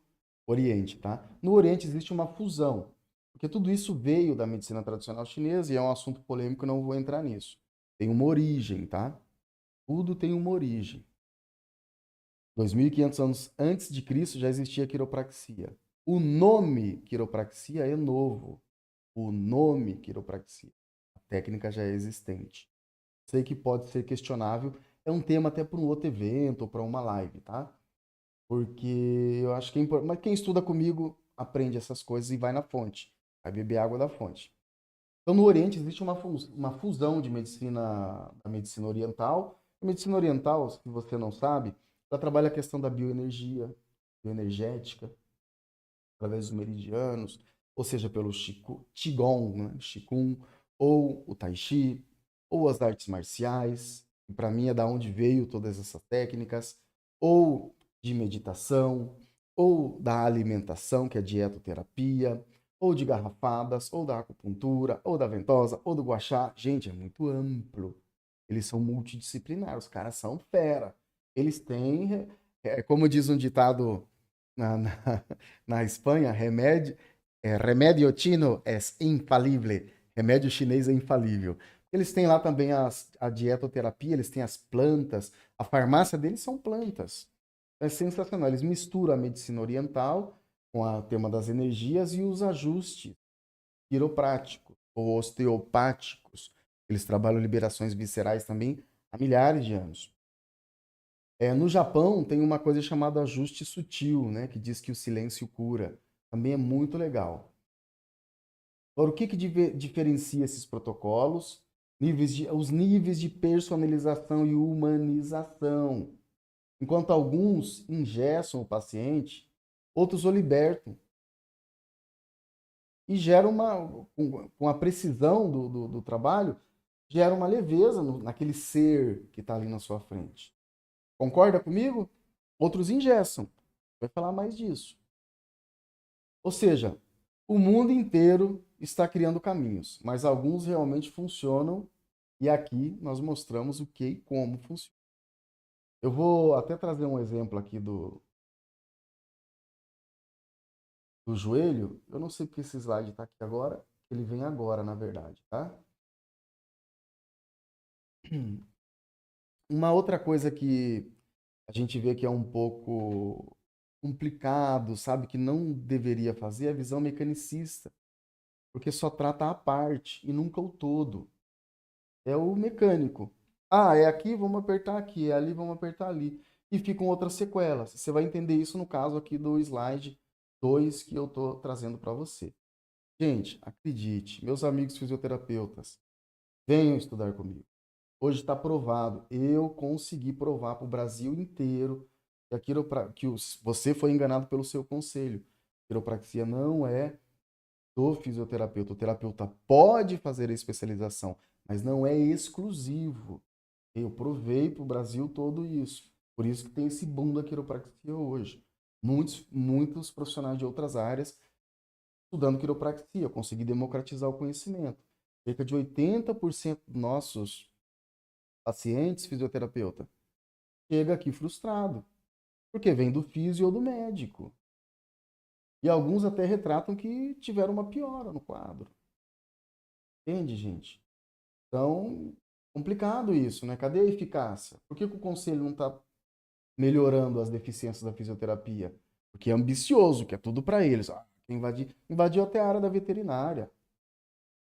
Oriente, tá? No Oriente existe uma fusão, porque tudo isso veio da medicina tradicional chinesa e é um assunto polêmico, não vou entrar nisso. Tem uma origem, tá? Tudo tem uma origem. 2.500 anos antes de Cristo já existia quiropraxia. O nome quiropraxia é novo. O nome quiropraxia. A técnica já é existente. Sei que pode ser questionável. É um tema até para um outro evento ou para uma live, tá? Porque eu acho que é importante. Mas quem estuda comigo aprende essas coisas e vai na fonte. Vai beber água da fonte. Então, no Oriente existe uma fusão de medicina, da medicina oriental. A medicina oriental, se você não sabe, ela trabalha a questão da bioenergia, bioenergética, através dos meridianos, ou seja, pelo Qigong, né? Qigong, ou o Tai Chi, ou as artes marciais, que para mim é da onde veio todas essas técnicas, ou de meditação, ou da alimentação, que é a dietoterapia, ou de garrafadas, ou da acupuntura, ou da ventosa, ou do gua sha. Gente, é muito amplo. Eles são multidisciplinares, os caras são fera. Eles têm, como diz um ditado na, na, na Espanha, remédio chino é infalível. Remédio chinês é infalível. Eles têm lá também a dietoterapia, eles têm as plantas. A farmácia deles são plantas. É sensacional. Eles misturam a medicina oriental com o tema das energias e os ajustes quiropráticos ou osteopáticos. Eles trabalham liberações viscerais também há milhares de anos. No Japão tem uma coisa chamada ajuste sutil, né, que diz que o silêncio cura. Também é muito legal. Agora, o que diferencia esses protocolos? Os níveis de personalização e humanização. Enquanto alguns engessam o paciente, outros o libertam. E gera com a precisão do trabalho, gera uma leveza naquele ser que está ali na sua frente. Concorda comigo? Outros engessam. Vai falar mais disso. Ou seja, o mundo inteiro está criando caminhos, mas alguns realmente funcionam e aqui nós mostramos o que e como funciona. Eu vou até trazer um exemplo aqui do joelho. Eu não sei porque esse slide está aqui agora, ele vem agora, na verdade, tá? Uma outra coisa que a gente vê que é um pouco complicado, sabe, que não deveria fazer, é a visão mecanicista, porque só trata a parte e nunca o todo. É o mecânico. Ah, é aqui, vamos apertar aqui, é ali, vamos apertar ali. E ficam outras sequelas. Você vai entender isso no caso aqui do slide 2 que eu estou trazendo para você. Gente, acredite, meus amigos fisioterapeutas, venham estudar comigo. Hoje está provado. Eu consegui provar para o Brasil inteiro que, você foi enganado pelo seu conselho. Quiropraxia não é do fisioterapeuta. O terapeuta pode fazer a especialização, mas não é exclusivo. Eu provei para o Brasil todo isso. Por isso que tem esse boom da quiropraxia hoje. Muitos profissionais de outras áreas estudando quiropraxia. Eu consegui democratizar o conhecimento. Cerca de 80% dos nossos pacientes fisioterapeuta chega aqui frustrado, porque vem do físio ou do médico. E alguns até retratam que tiveram uma piora no quadro. Entende, gente? Então, complicado isso, né? Cadê a eficácia? Por que o conselho não está melhorando as deficiências da fisioterapia? Porque é ambicioso, quer tudo para eles. Ah, invadiu até a área da veterinária,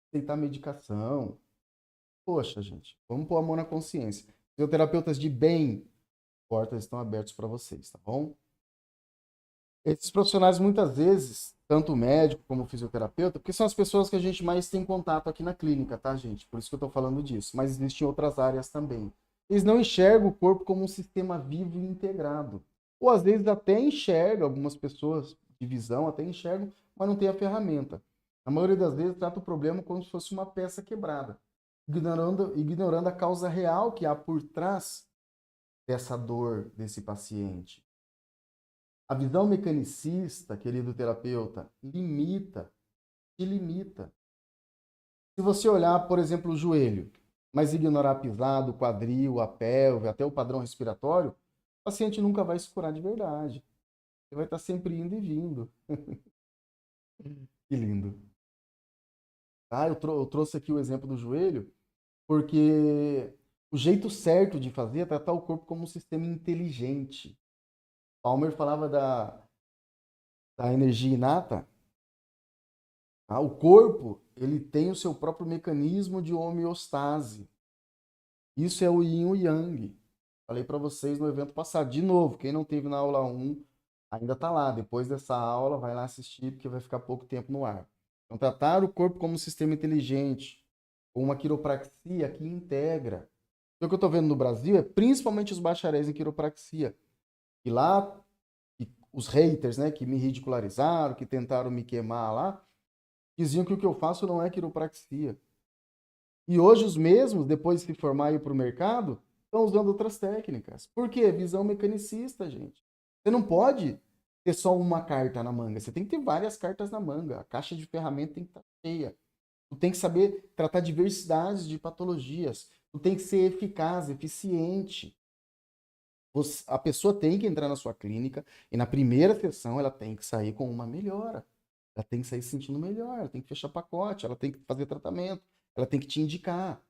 aceitar medicação. Poxa, gente, vamos pôr a mão na consciência. Fisioterapeutas de bem, portas estão abertas para vocês, tá bom? Esses profissionais, muitas vezes, tanto o médico como o fisioterapeuta, porque são as pessoas que a gente mais tem contato aqui na clínica, tá, gente? Por isso que eu tô falando disso. Mas existem outras áreas também. Eles não enxergam o corpo como um sistema vivo e integrado. Ou às vezes até enxergam, algumas pessoas de visão até enxergam, mas não tem a ferramenta. A maioria das vezes trata o problema como se fosse uma peça quebrada, ignorando a causa real que há por trás dessa dor desse paciente. A visão mecanicista, querido terapeuta, te limita. Se você olhar, por exemplo, o joelho, mas ignorar a pisada, o quadril, a pelve, até o padrão respiratório, o paciente nunca vai se curar de verdade. Ele vai estar sempre indo e vindo. Que lindo. Ah, eu trouxe aqui o exemplo do joelho, porque o jeito certo de fazer é tratar o corpo como um sistema inteligente. Palmer falava da energia inata. Ah, o corpo, ele tem o seu próprio mecanismo de homeostase. Isso é o yin e o yang. Falei para vocês no evento passado. De novo, quem não teve na aula 1 ainda está lá. Depois dessa aula, vai lá assistir, porque vai ficar pouco tempo no ar. Então, tratar o corpo como um sistema inteligente, com uma quiropraxia que integra. O que eu estou vendo no Brasil é principalmente os bacharéis em quiropraxia. E lá, os haters, né, que me ridicularizaram, que tentaram me queimar lá, diziam que o que eu faço não é quiropraxia. E hoje os mesmos, depois de se formar e ir para o mercado, estão usando outras técnicas. Por quê? Visão mecanicista, gente. Você não pode ter só uma carta na manga. Você tem que ter várias cartas na manga. A caixa de ferramentas tem que estar cheia. Tu tem que saber tratar diversidades de patologias. Tu tem que ser eficaz, eficiente. A pessoa tem que entrar na sua clínica e na primeira sessão ela tem que sair com uma melhora. Ela tem que sair se sentindo melhor, ela tem que fechar pacote, ela tem que fazer tratamento, ela tem que te indicar.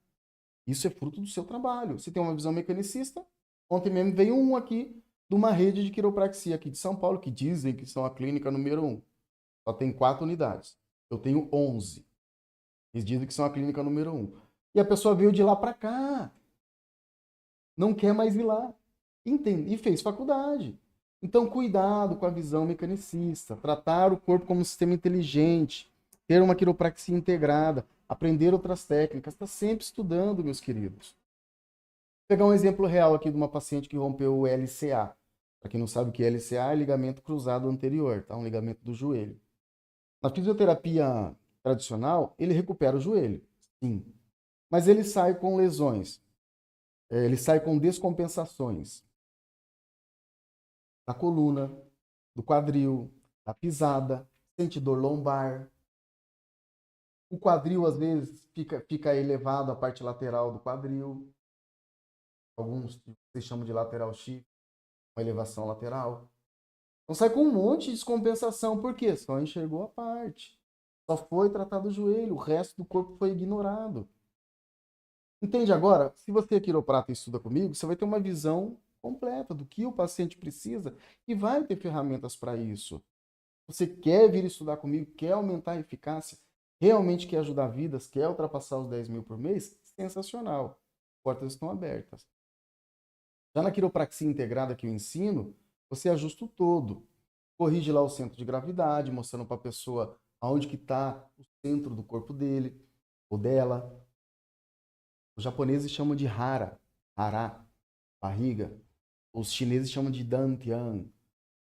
Isso é fruto do seu trabalho. Você tem uma visão mecanicista. Ontem mesmo veio um aqui de uma rede de quiropraxia aqui de São Paulo, que dizem que são a clínica número 1. Só tem 4 unidades. Eu tenho 11. Eles dizem que são a clínica número 1. E a pessoa veio de lá para cá. Não quer mais ir lá. Entende? E fez faculdade. Então, cuidado com a visão mecanicista. Tratar o corpo como um sistema inteligente. Ter uma quiropraxia integrada. Aprender outras técnicas. Está sempre estudando, meus queridos. Vou pegar um exemplo real aqui de uma paciente que rompeu o LCA. Para quem não sabe o que é LCA, é ligamento cruzado anterior, tá? Um ligamento do joelho. Na fisioterapia tradicional, ele recupera o joelho, sim. Mas ele sai com lesões. Ele sai com descompensações da coluna, do quadril, da pisada, sente dor lombar. O quadril, às vezes, fica elevado a parte lateral do quadril. Alguns vocês chamam de lateral shift, uma elevação lateral. Então sai com um monte de descompensação. Por quê? Só enxergou a parte. Só foi tratado o joelho, o resto do corpo foi ignorado. Entende agora? Se você é quiroprata e estuda comigo, você vai ter uma visão completa do que o paciente precisa e vai ter ferramentas para isso. Você quer vir estudar comigo, quer aumentar a eficácia, realmente quer ajudar vidas, quer ultrapassar os 10 mil por mês? Sensacional. Portas estão abertas. Já na quiropraxia integrada que eu ensino, você ajusta o todo. corrige lá o centro de gravidade, mostrando para a pessoa aonde que está o centro do corpo dele ou dela. Os japoneses chamam de hara, barriga. Os chineses chamam de dantian.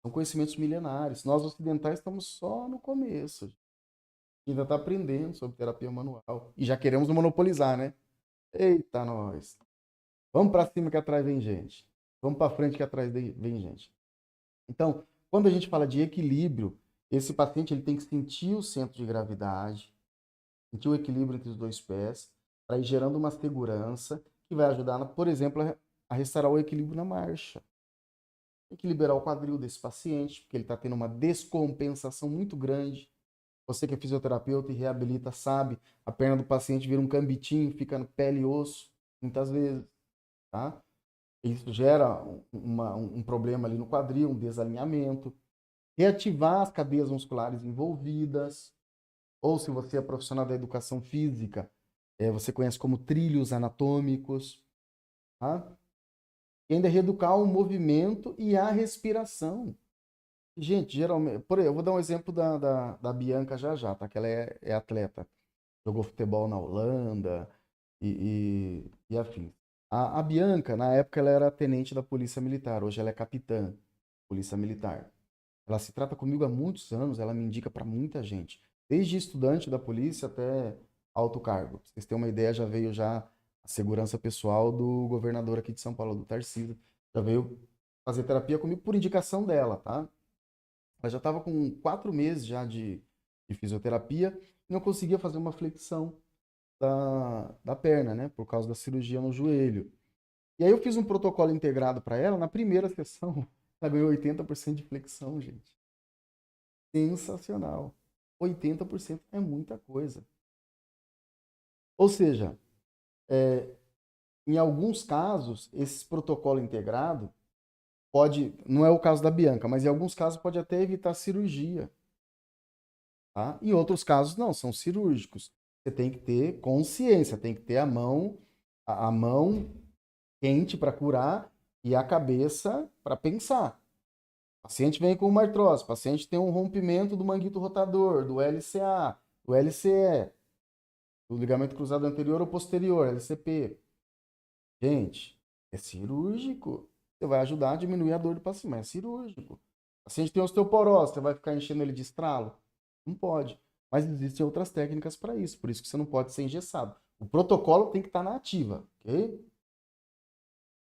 São conhecimentos milenares. Nós ocidentais estamos só no começo. Ainda está aprendendo sobre terapia manual. E já queremos monopolizar, né? Eita, nós. Vamos para cima que atrás vem gente. Vamos para frente que atrás vem gente. Então, quando a gente fala de equilíbrio, esse paciente ele tem que sentir o centro de gravidade, sentir o equilíbrio entre os dois pés, para ir gerando uma segurança que vai ajudar, por exemplo, a restaurar o equilíbrio na marcha. Tem que liberar o quadril desse paciente, porque ele está tendo uma descompensação muito grande. Você que é fisioterapeuta e reabilita sabe, a perna do paciente vira um cambitinho, fica no pele e osso, muitas vezes, tá? Isso gera um problema ali no quadril, um desalinhamento. Reativar as cadeias musculares envolvidas, ou se você é profissional da educação física, você conhece como trilhos anatômicos, tá? E ainda reeducar o movimento e a respiração. Gente, geralmente, por exemplo, eu vou dar um exemplo da Bianca já, tá? Que ela é atleta. Jogou futebol na Holanda e afim. A Bianca, na época, ela era tenente da Polícia Militar. Hoje ela é capitã da Polícia Militar. Ela se trata comigo há muitos anos, ela me indica para muita gente. Desde estudante da polícia até alto cargo. Pra vocês terem uma ideia, já veio já a segurança pessoal do governador aqui de São Paulo, do Tarcísio. Já veio fazer terapia comigo por indicação dela, tá? Ela já estava com 4 meses já de fisioterapia e não conseguia fazer uma flexão da perna, né? Por causa da cirurgia no joelho. E aí eu fiz um protocolo integrado para ela. Na primeira sessão, ela ganhou 80% de flexão, gente. Sensacional. 80% é muita coisa. Ou seja, em alguns casos, esse protocolo integrado pode, não é o caso da Bianca, mas em alguns casos pode até evitar cirurgia. Tá? Em outros casos, não, são cirúrgicos. Você tem que ter consciência, tem que ter a mão quente para curar e a cabeça para pensar. O paciente vem com uma artrose, o paciente tem um rompimento do manguito rotador, do LCA, do LCE, do ligamento cruzado anterior ou posterior, LCP. Gente, é cirúrgico. Você vai ajudar a diminuir a dor do paciente, mas é cirúrgico. O paciente tem osteoporose, você vai ficar enchendo ele de estralo? Não pode. Mas existem outras técnicas para isso, por isso que você não pode ser engessado. O protocolo tem que estar na ativa, ok?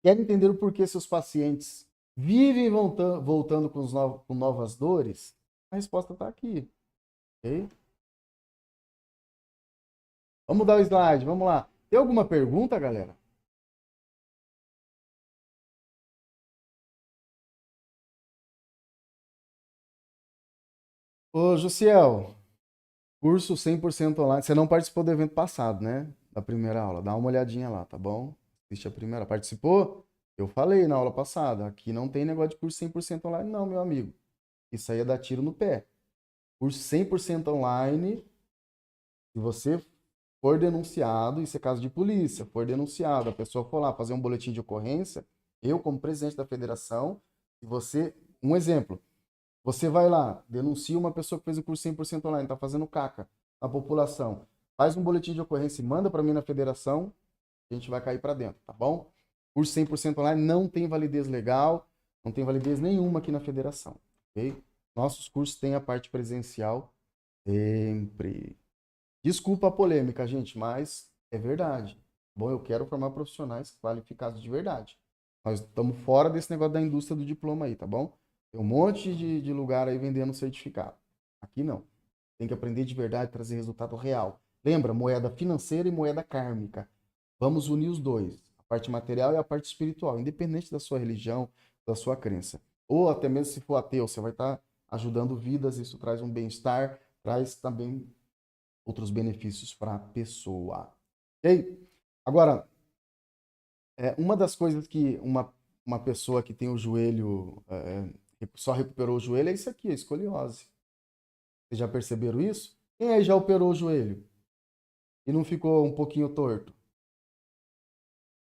Quer entender o porquê seus pacientes vivem voltando com novas dores? A resposta está aqui, ok? Vamos dar o slide, vamos lá. Tem alguma pergunta, galera? Ô, Jussiel, curso 100% online. Você não participou do evento passado, né? Da primeira aula. Dá uma olhadinha lá, tá bom? Assiste a primeira. Participou? Eu falei na aula passada. Aqui não tem negócio de curso 100% online, não, meu amigo. Isso aí é dar tiro no pé. Curso 100% online, se você for denunciado, isso é caso de polícia, for denunciado, a pessoa for lá fazer um boletim de ocorrência, eu, como presidente da federação, se você. Um exemplo. Você vai lá, denuncia uma pessoa que fez o curso 100% online, está fazendo caca na população. Faz um boletim de ocorrência e manda para mim na federação, a gente vai cair para dentro, tá bom? Curso 100% online não tem validez legal, não tem validez nenhuma aqui na federação, ok? Nossos cursos têm a parte presencial sempre. Desculpa a polêmica, gente, mas é verdade. Bom, eu quero formar profissionais qualificados de verdade. Nós estamos fora desse negócio da indústria do diploma aí, tá bom? Tem um monte de lugar aí vendendo certificado. Aqui não. Tem que aprender de verdade, trazer resultado real. Lembra, moeda financeira e moeda kármica. Vamos unir os dois, a parte material e a parte espiritual, independente da sua religião, da sua crença. Ou até mesmo se for ateu, você vai estar ajudando vidas, isso traz um bem-estar, traz também outros benefícios para a pessoa. Ok? Agora, uma das coisas que uma pessoa que tem o joelho, só recuperou o joelho, é isso aqui, a escoliose. Vocês já perceberam isso? Quem aí já operou o joelho e não ficou um pouquinho torto?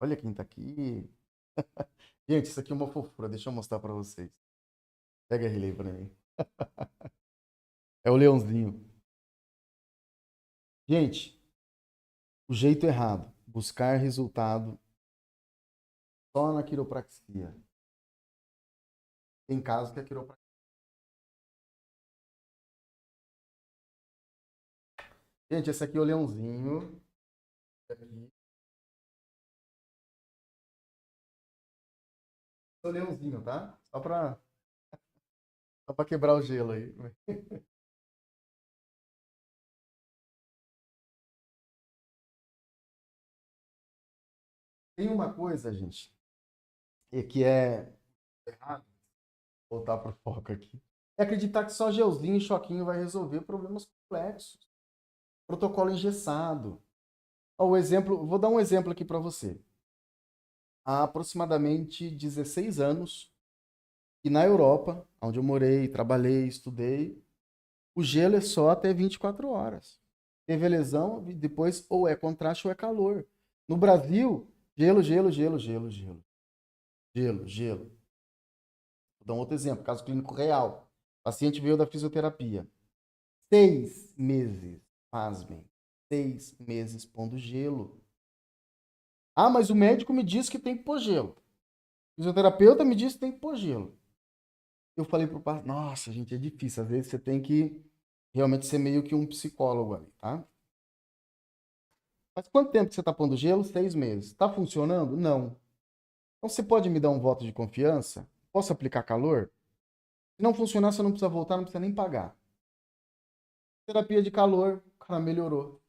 Olha quem tá aqui. Gente, isso aqui é uma fofura, deixa eu mostrar para vocês. Pega a relay para mim. É o leãozinho. Gente, o jeito errado. Buscar resultado só na quiropraxia. Tem casos que a quiropraxia. Gente, esse aqui é o leãozinho. Aqui. É o leãozinho, tá? Só pra quebrar o gelo aí. Tem uma coisa, gente, e que é errado, voltar pro foco aqui. É acreditar que só gelzinho e choquinho vai resolver problemas complexos. Protocolo engessado. Ó, o exemplo, vou dar um exemplo aqui para você. Há aproximadamente 16 anos, e na Europa, onde eu morei, trabalhei, estudei, o gelo é só até 24 horas. Teve a lesão, depois ou é contraste ou é calor. No Brasil, gelo, gelo, gelo, gelo, gelo. Gelo, gelo. Vou dar um outro exemplo, caso clínico real. O paciente veio da fisioterapia. 6 meses, pasmem. 6 meses pondo gelo. Ah, mas o médico me disse que tem que pôr gelo. O fisioterapeuta me disse que tem que pôr gelo. Eu falei pro pai, nossa, gente, é difícil. Às vezes você tem que realmente ser meio que um psicólogo ali, tá? Mas quanto tempo que você tá pondo gelo? 6 meses. Tá funcionando? Não. Então você pode me dar um voto de confiança? Posso aplicar calor? Se não funcionar, você não precisa voltar, não precisa nem pagar. Terapia de calor, o cara melhorou.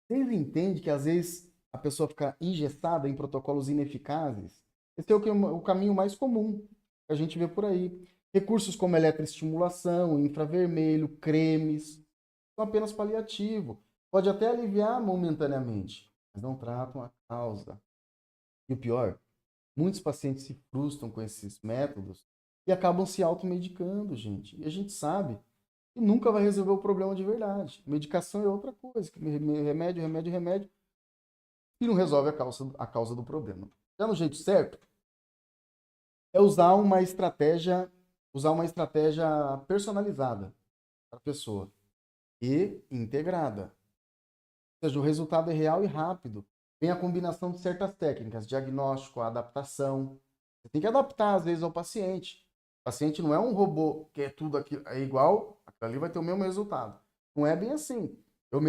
Vocês entendem que às vezes a pessoa fica engessada em protocolos ineficazes? Esse é o caminho mais comum que a gente vê por aí. Recursos como eletroestimulação, infravermelho, cremes, são apenas paliativo. Pode até aliviar momentaneamente, mas não tratam a causa. E o pior, muitos pacientes se frustram com esses métodos e acabam se automedicando, gente. E a gente sabe que nunca vai resolver o problema de verdade. Medicação é outra coisa. Remédio, remédio, remédio. E não resolve a causa do problema. Já no jeito certo, é usar uma estratégia personalizada para a pessoa e integrada. Ou seja, o resultado é real e rápido. Vem a combinação de certas técnicas, diagnóstico, adaptação. Você tem que adaptar, às vezes, ao paciente. O paciente não é um robô que é tudo aquilo, é igual, aquilo ali vai ter o mesmo resultado. Não é bem assim. Eu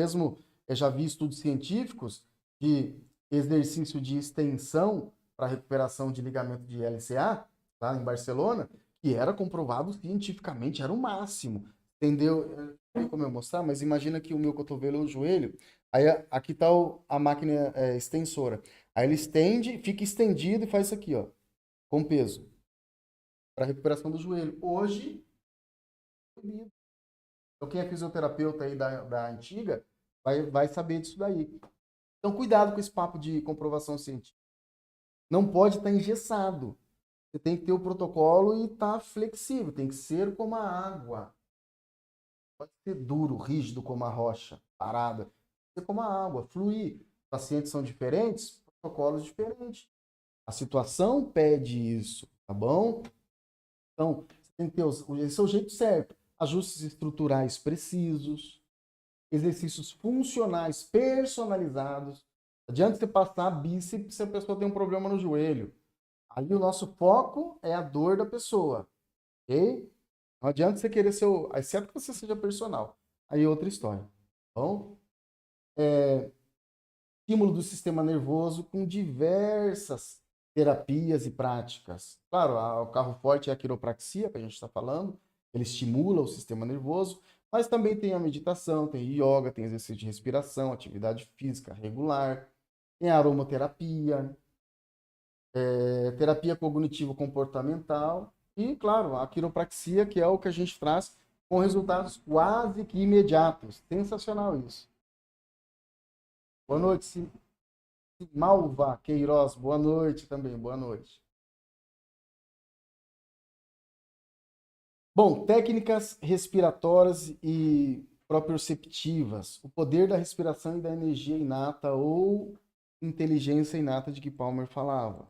já vi estudos científicos de exercício de extensão para recuperação de ligamento de LCA, lá em Barcelona, que era comprovado cientificamente, era o máximo. Entendeu? Não tem como eu mostrar, mas imagina que o meu cotovelo é o joelho. Aí aqui está a máquina extensora. Aí ele estende, fica estendido e faz isso aqui, ó, com peso, para recuperação do joelho. Hoje, então quem é fisioterapeuta aí da antiga vai saber disso daí. Então cuidado com esse papo de comprovação científica. Não pode estar engessado. Você tem que ter o protocolo e estar flexível. Tem que ser como a água. Pode ser duro, rígido como a rocha, parada. Pode ser como a água, fluir. Pacientes são diferentes, protocolos diferentes. A situação pede isso, tá bom? Então, você tem que ter esse é o jeito certo. Ajustes estruturais precisos, exercícios funcionais personalizados. Não adianta você passar bíceps se a pessoa tem um problema no joelho. Aí o nosso foco é a dor da pessoa, ok? Não adianta você querer ser exceto que você seja personal. Aí é outra história, tá bom? Estímulo do sistema nervoso com diversas terapias e práticas. Claro, o carro forte é a quiropraxia, que a gente está falando, ele estimula o sistema nervoso, mas também tem a meditação, tem yoga, tem exercício de respiração, atividade física regular, tem a aromaterapia, terapia cognitivo-comportamental e, claro, a quiropraxia, que é o que a gente traz com resultados quase que imediatos. Sensacional isso. Boa noite, Malva Queiroz, boa noite também, boa noite. Bom, técnicas respiratórias e proprioceptivas, o poder da respiração e da energia inata ou inteligência inata de que Palmer falava.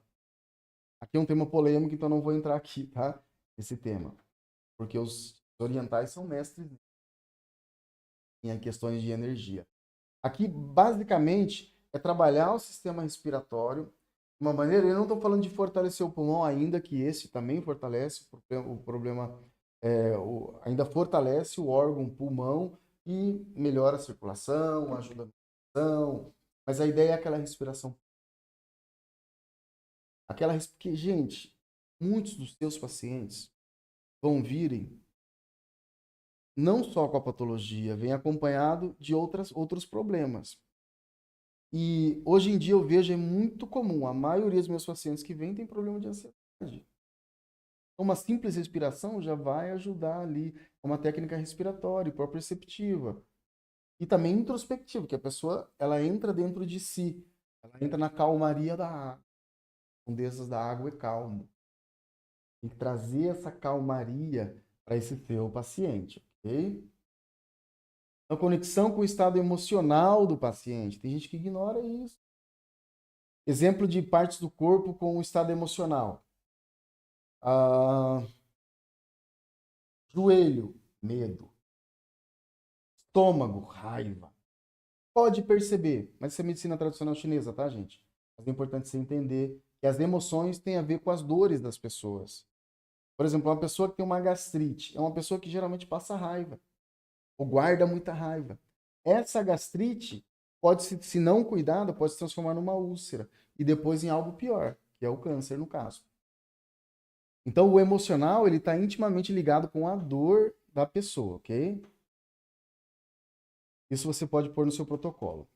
Aqui é um tema polêmico, então não vou entrar aqui, tá? Esse tema. porque os orientais são mestres em questões de energia. Aqui, basicamente, é trabalhar o sistema respiratório de uma maneira. Eu não estou falando de fortalecer o pulmão, ainda que esse também fortalece. O problema ainda fortalece o órgão pulmão e melhora a circulação, ajuda a respiração. Mas a ideia é aquela respiração. Porque, gente, muitos dos teus pacientes vão virem não só com a patologia, vem acompanhado de outros problemas. E hoje em dia eu vejo, é muito comum, a maioria dos meus pacientes que vêm tem problema de ansiedade. Uma simples respiração já vai ajudar ali, uma técnica respiratória, proprioceptiva. E também introspectiva, que a pessoa ela entra dentro de si, ela entra na calmaria da água. A profundezas da água é calmo. Tem que trazer essa calmaria para esse seu paciente, ok? A conexão com o estado emocional do paciente. Tem gente que ignora isso. Exemplo de partes do corpo com o estado emocional. Ah, joelho, medo. Estômago, raiva. Pode perceber, mas isso é medicina tradicional chinesa, tá, gente? Mas é importante você entender que as emoções têm a ver com as dores das pessoas. Por exemplo, uma pessoa que tem uma gastrite é uma pessoa que geralmente passa raiva ou guarda muita raiva. Essa gastrite pode, se não cuidada, pode se transformar numa úlcera e depois em algo pior, que é o câncer, no caso. Então, o emocional, ele está intimamente ligado com a dor da pessoa, ok? Isso você pode pôr no seu protocolo.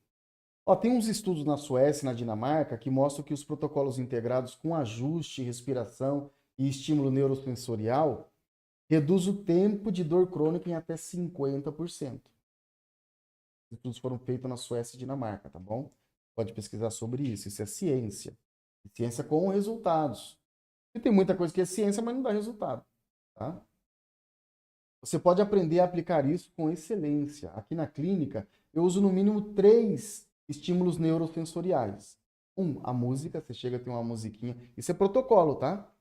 Ó, tem uns estudos na Suécia e na Dinamarca que mostram que os protocolos integrados com ajuste, respiração e estímulo neurosensorial reduz o tempo de dor crônica em até 50%. Os estudos foram feitos na Suécia e Dinamarca, tá bom? Pode pesquisar sobre isso. Isso é ciência. Ciência com resultados. E tem muita coisa que é ciência, mas não dá resultado, tá? Você pode aprender a aplicar isso com excelência. Aqui na clínica, eu uso no mínimo 3 estímulos neurosensoriais. A música, você chega a ter uma musiquinha. Isso é protocolo, tá?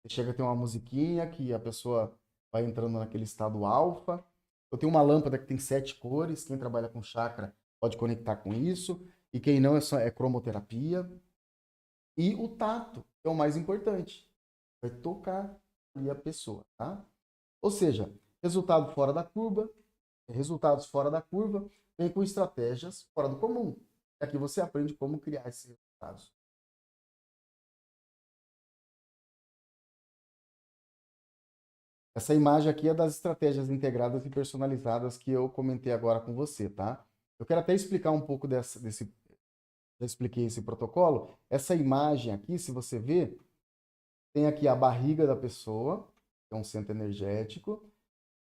Você chega a ter uma musiquinha que a pessoa vai entrando naquele estado alfa. Eu tenho uma lâmpada que tem 7 cores. Quem trabalha com chakra pode conectar com isso. E quem não, é cromoterapia. E o tato, que é o mais importante. Vai tocar ali a pessoa, tá? Ou seja, resultados fora da curva, vem com estratégias fora do comum. E aqui você aprende como criar esses resultados. Essa imagem aqui é das estratégias integradas e personalizadas que eu comentei agora com você, tá? Eu quero até explicar um pouco já expliquei esse protocolo. Essa imagem aqui, se você ver, tem aqui a barriga da pessoa, que é um centro energético,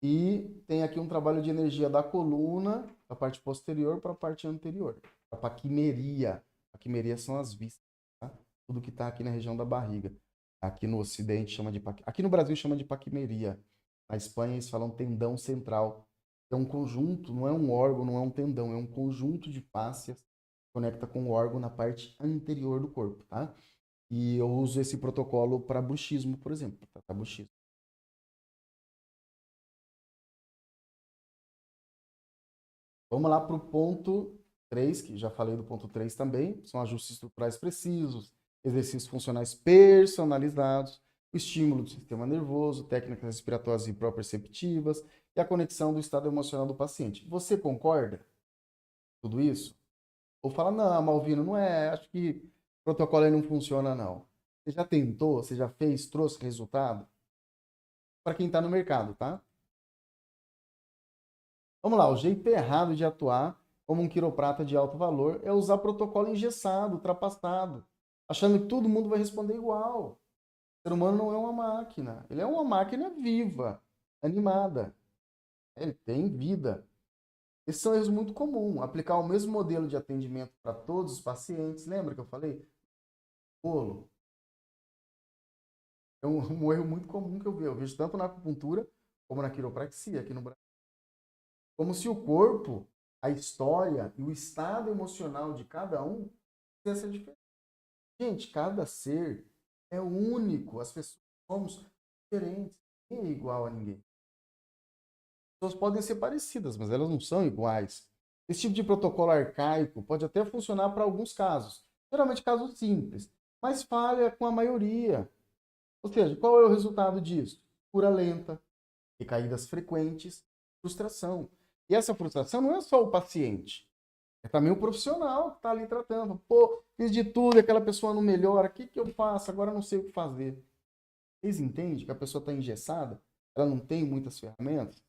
e tem aqui um trabalho de energia da coluna, da parte posterior para a parte anterior. A paquimeria. A paquimeria são as vistas, tá? Tudo que está aqui na região da barriga. Aqui no Ocidente chama de aqui no Brasil chama de paquimeria. Na Espanha eles falam tendão central. É um conjunto, não é um órgão, não é um tendão, é um conjunto de fáscias que conecta com o órgão na parte anterior do corpo, tá? E eu uso esse protocolo para bruxismo, por exemplo, para tratar bruxismo. Vamos lá para o ponto 3, que já falei do ponto 3 também, são ajustes estruturais precisos, exercícios funcionais personalizados, o estímulo do sistema nervoso, técnicas respiratórias e proprioceptivas e a conexão do estado emocional do paciente. Você concorda com tudo isso? Ou fala, não, Malvino, não é, acho que o protocolo aí não funciona, não. Você já tentou, você já fez, trouxe resultado? Para quem está no mercado, tá? Vamos lá, o jeito errado de atuar como um quiroprata de alto valor é usar protocolo engessado, ultrapassado, achando que todo mundo vai responder igual. O ser humano não é uma máquina, ele é uma máquina viva, animada. Ele tem vida. Esses são erros muito comuns. Aplicar o mesmo modelo de atendimento para todos os pacientes, lembra que eu falei? Bolo. É um erro muito comum que eu vejo. Eu vejo tanto na acupuntura como na quiropraxia aqui no Brasil. Como se o corpo, a história e o estado emocional de cada um fizesse a diferença. Gente, cada ser é único. As pessoas somos diferentes. Ninguém é igual a ninguém. pessoas podem ser parecidas, mas elas não são iguais. Esse tipo de protocolo arcaico pode até funcionar para alguns casos, geralmente casos simples, mas falha com a maioria. Ou seja, qual é o resultado disso? Cura lenta, recaídas frequentes, frustração. E essa frustração não é só o paciente, é também o profissional que está ali tratando. Pô, fiz de tudo e aquela pessoa não melhora, o que que eu faço? Agora eu não sei o que fazer. Vocês entendem que a pessoa está engessada? Ela não tem muitas ferramentas?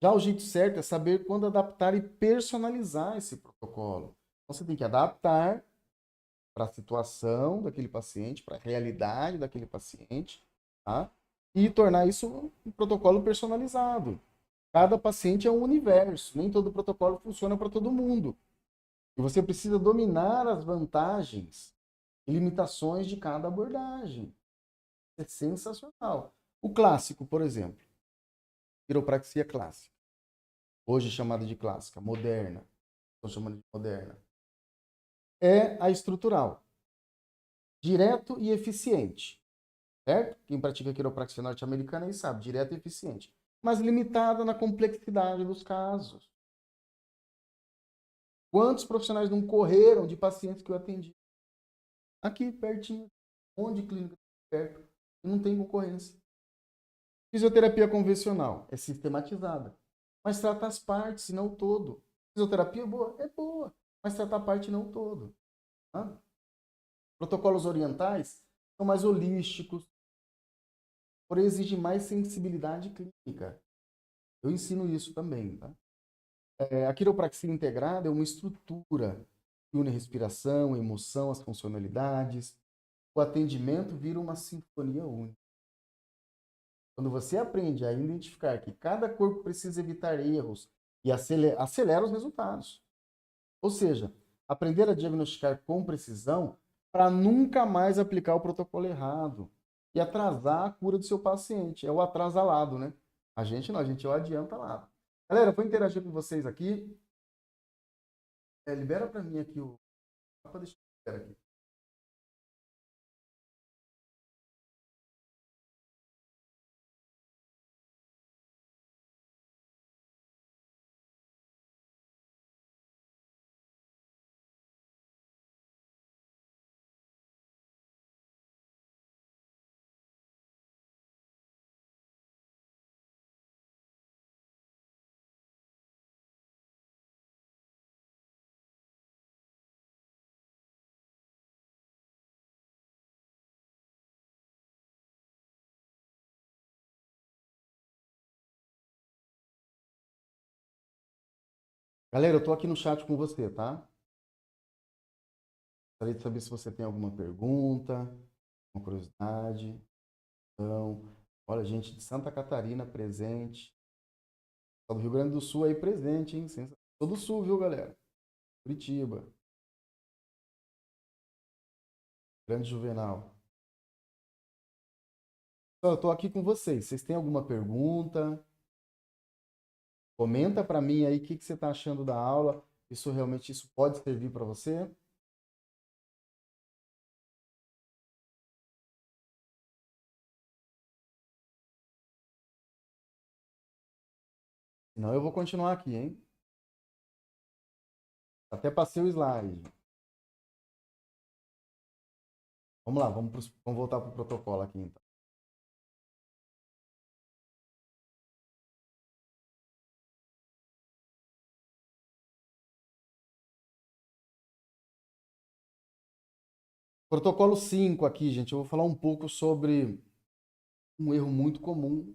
Já o jeito certo é saber quando adaptar e personalizar esse protocolo. Então, você tem que adaptar para a situação daquele paciente, para a realidade daquele paciente, tá? E tornar isso um protocolo personalizado. Cada paciente é um universo, nem todo protocolo funciona para todo mundo. E você precisa dominar as vantagens e limitações de cada abordagem. É sensacional. O clássico, por exemplo, quiropraxia clássica, hoje chamada de clássica, moderna, estão chamando de moderna, é a estrutural, direto e eficiente, certo? Quem pratica quiropraxia norte-americana aí sabe, direto e eficiente, mas limitada na complexidade dos casos. Quantos profissionais não correram de pacientes que eu atendi? Aqui, pertinho, um monte de clínica perto, e não tem concorrência. Fisioterapia convencional é sistematizada, mas trata as partes e não o todo. Fisioterapia é boa, mas trata a parte e não o todo. Tá? Protocolos orientais são mais holísticos, porém exigem mais sensibilidade clínica. Eu ensino isso também. Tá? A quiropraxia integrada é uma estrutura que une respiração, emoção, as funcionalidades. O atendimento vira uma sinfonia única. Quando você aprende a identificar que cada corpo precisa evitar erros e acelera os resultados. Ou seja, aprender a diagnosticar com precisão para nunca mais aplicar o protocolo errado e atrasar a cura do seu paciente. É o atrasalado, né? A gente não, a gente é o adianta-lado. Galera, vou interagir com vocês aqui. Libera para mim aqui o... Deixa eu aqui. Galera, eu tô aqui no chat com você, tá? Gostaria de saber se você tem alguma pergunta, uma curiosidade. Então, olha, gente de Santa Catarina presente. Só do Rio Grande do Sul aí presente, hein? Sou do Sul, viu, galera? Curitiba. Grande Juvenal. Então, eu tô aqui com vocês. Vocês têm alguma pergunta? Comenta para mim aí o que você está achando da aula. Isso pode servir para você? Senão eu vou continuar aqui, hein? Até passei o slide. Vamos lá, vamos voltar para o protocolo aqui, então. Protocolo 5 aqui, gente. Eu vou falar um pouco sobre um erro muito comum,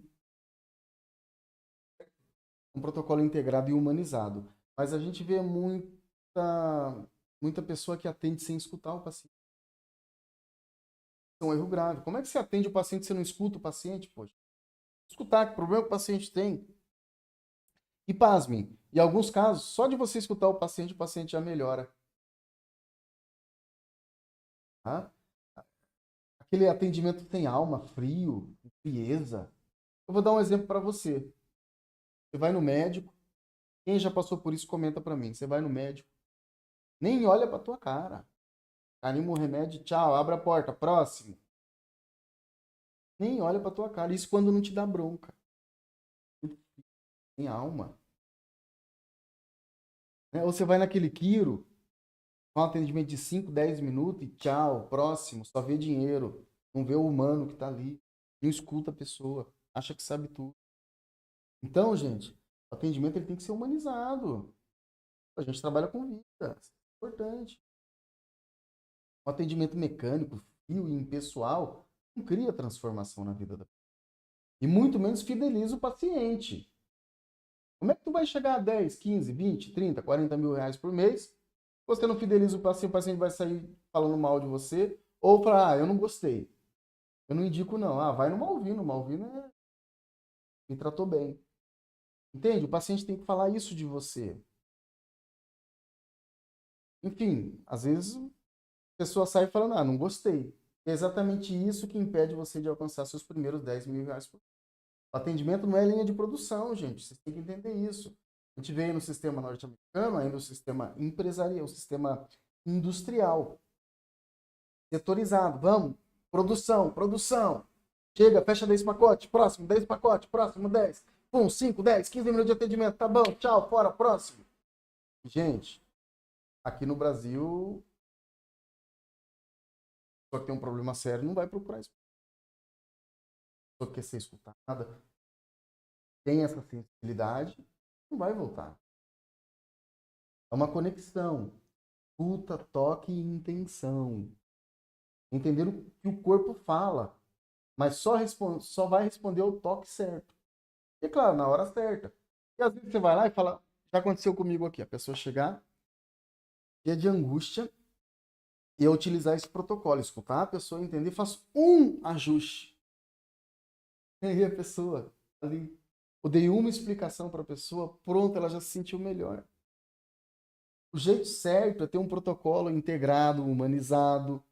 um protocolo integrado e humanizado. Mas a gente vê muita pessoa que atende sem escutar o paciente. É um erro grave. Como é que você atende o paciente se você não escuta o paciente? Poxa, escutar que problema que o paciente tem. E pasmem, em alguns casos, só de você escutar o paciente já melhora. Tá? Aquele atendimento tem alma, frio, frieza. Eu vou dar um exemplo para você. Você vai no médico, quem já passou por isso comenta para mim. Você vai no médico, nem olha para tua cara. Anima o remédio, tchau, abre a porta, próximo. Nem olha pra tua cara. Isso quando não te dá bronca. Tem alma. Né? Ou você vai naquele quiro, com um atendimento de 5, 10 minutos e tchau, próximo, só vê dinheiro. Não vê o humano que tá ali. Não escuta a pessoa. Acha que sabe tudo. Então, gente, o atendimento ele tem que ser humanizado. A gente trabalha com vida. Isso é importante. O atendimento mecânico, frio e impessoal não cria transformação na vida da pessoa. E muito menos fideliza o paciente. Como é que tu vai chegar a 10, 15, 20, 30, 40 mil reais por mês? Você não fideliza o paciente vai sair falando mal de você, ou falar, eu não gostei. Eu não indico, não. Vai no Malvino me tratou bem. Entende? O paciente tem que falar isso de você. Enfim, às vezes a pessoa sai falando, não gostei. É exatamente isso que impede você de alcançar seus primeiros 10 mil reais por mês. O atendimento não é linha de produção, gente. Vocês têm que entender isso. A gente veio no sistema norte-americano, ainda o sistema empresarial, o sistema industrial, setorizado. Vamos, produção, produção. Chega, fecha 10 pacotes, próximo, 10 pacotes, próximo, 10. Pum, 5, 10, 15 minutos de atendimento, tá bom, tchau, fora, próximo. Gente, aqui no Brasil, só que tem um problema sério, não vai procurar isso. Só quer ser escutada, tem essa sensibilidade, não vai voltar. É uma conexão. Escuta, toque e intenção. Entender o que o corpo fala, mas só vai responder o toque certo. E claro, na hora certa. E às vezes você vai lá e fala, já aconteceu comigo aqui, a pessoa chegar, dia de angústia, e eu utilizar esse protocolo, escutar a pessoa, entender, faço um ajuste. E aí a pessoa ali, eu dei uma explicação para a pessoa, pronto, ela já se sentiu melhor. O jeito certo é ter um protocolo integrado, humanizado.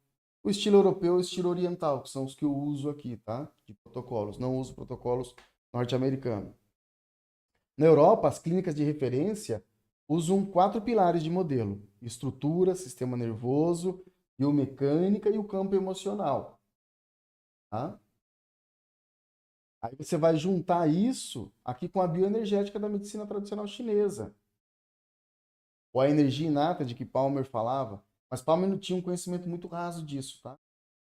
O estilo europeu e o estilo oriental, que são os que eu uso aqui, tá? De protocolos. Não uso protocolos norte-americanos. Na Europa, as clínicas de referência usam 4 pilares de modelo: estrutura, sistema nervoso, biomecânica e o campo emocional. Tá? Aí você vai juntar isso aqui com a bioenergética da medicina tradicional chinesa, ou a energia inata de que Palmer falava. Mas Palmer não tinha um conhecimento muito raso disso, tá?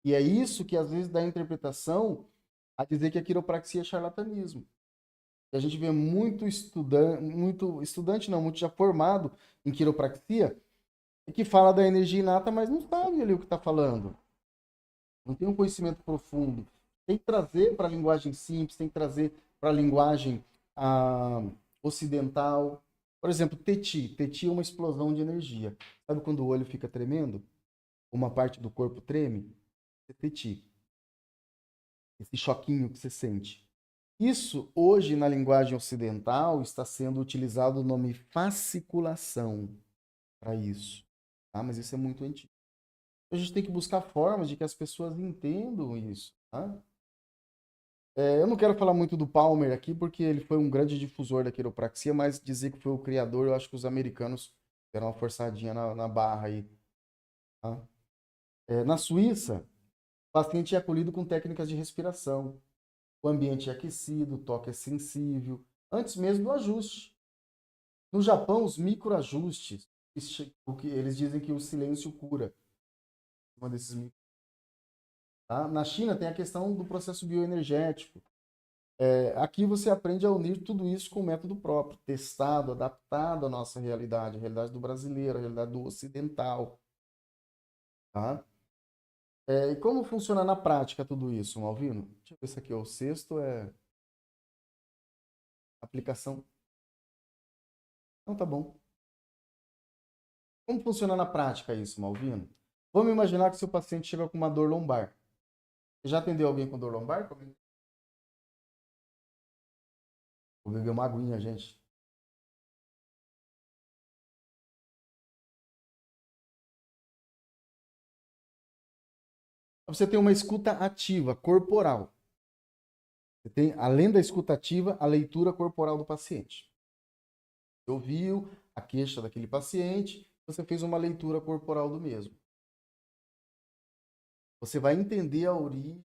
E é isso que às vezes dá interpretação a dizer que a quiropraxia é charlatanismo. E a gente vê muito estudante não, muito já formado em quiropraxia, e que fala da energia inata, mas não sabe ali o que está falando. Não tem um conhecimento profundo. Tem que trazer para a linguagem simples, tem que trazer para a linguagem ocidental. Por exemplo, Teti. Teti é uma explosão de energia. Sabe quando o olho fica tremendo? Uma parte do corpo treme? É Teti. Esse choquinho que você sente. Isso, hoje, na linguagem ocidental, está sendo utilizado o nome fasciculação para isso. Tá? Mas isso é muito antigo. A gente tem que buscar formas de que as pessoas entendam isso. Tá? Eu não quero falar muito do Palmer aqui, porque ele foi um grande difusor da quiropraxia, mas dizer que foi o criador, eu acho que os americanos deram uma forçadinha na barra aí. Tá? Na Suíça, o paciente é acolhido com técnicas de respiração. O ambiente é aquecido, o toque é sensível, antes mesmo do ajuste. No Japão, os microajustes, o que eles dizem que o silêncio cura. Uma desses micro, tá? Na China tem a questão do processo bioenergético. Aqui você aprende a unir tudo isso com o método próprio, testado, adaptado à nossa realidade, a realidade do brasileiro, a realidade do ocidental. Tá? E como funciona na prática tudo isso, Malvino? Deixa eu ver se aqui é o sexto, aplicação. Não, tá bom. Como funciona na prática isso, Malvino? Vamos imaginar que seu paciente chega com uma dor lombar. Você já atendeu alguém com dor lombar? Vou beber uma aguinha, gente. Você tem uma escuta ativa, corporal. Você tem, além da escuta ativa, a leitura corporal do paciente. Você ouviu a queixa daquele paciente, você fez uma leitura corporal do mesmo. Você vai entender a origem,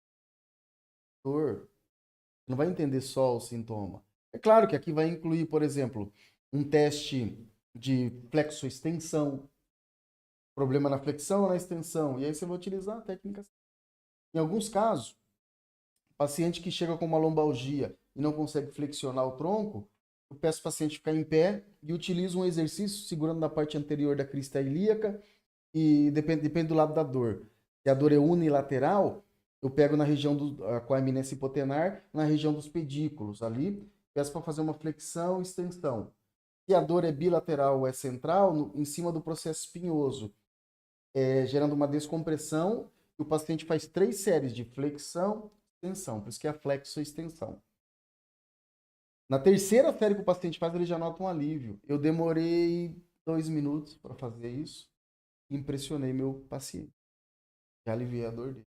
dor. Não vai entender só o sintoma. É claro que aqui vai incluir, por exemplo, um teste de flexoextensão, problema na flexão ou na extensão, e aí você vai utilizar a técnica. Em alguns casos, paciente que chega com uma lombalgia e não consegue flexionar o tronco, eu peço ao paciente ficar em pé e utilizo um exercício segurando na parte anterior da crista ilíaca e depende do lado da dor. Se a dor é unilateral, eu pego na região com a eminência hipotenar, na região dos pedículos ali, peço para fazer uma flexão e extensão. Se a dor é bilateral ou é central, em cima do processo espinhoso, gerando uma descompressão, e o paciente faz 3 séries de flexão, extensão, por isso que é a flexo-extensão. Na terceira série que o paciente faz, ele já nota um alívio. Eu demorei 2 minutos para fazer isso, e impressionei meu paciente. Já aliviei a dor dele.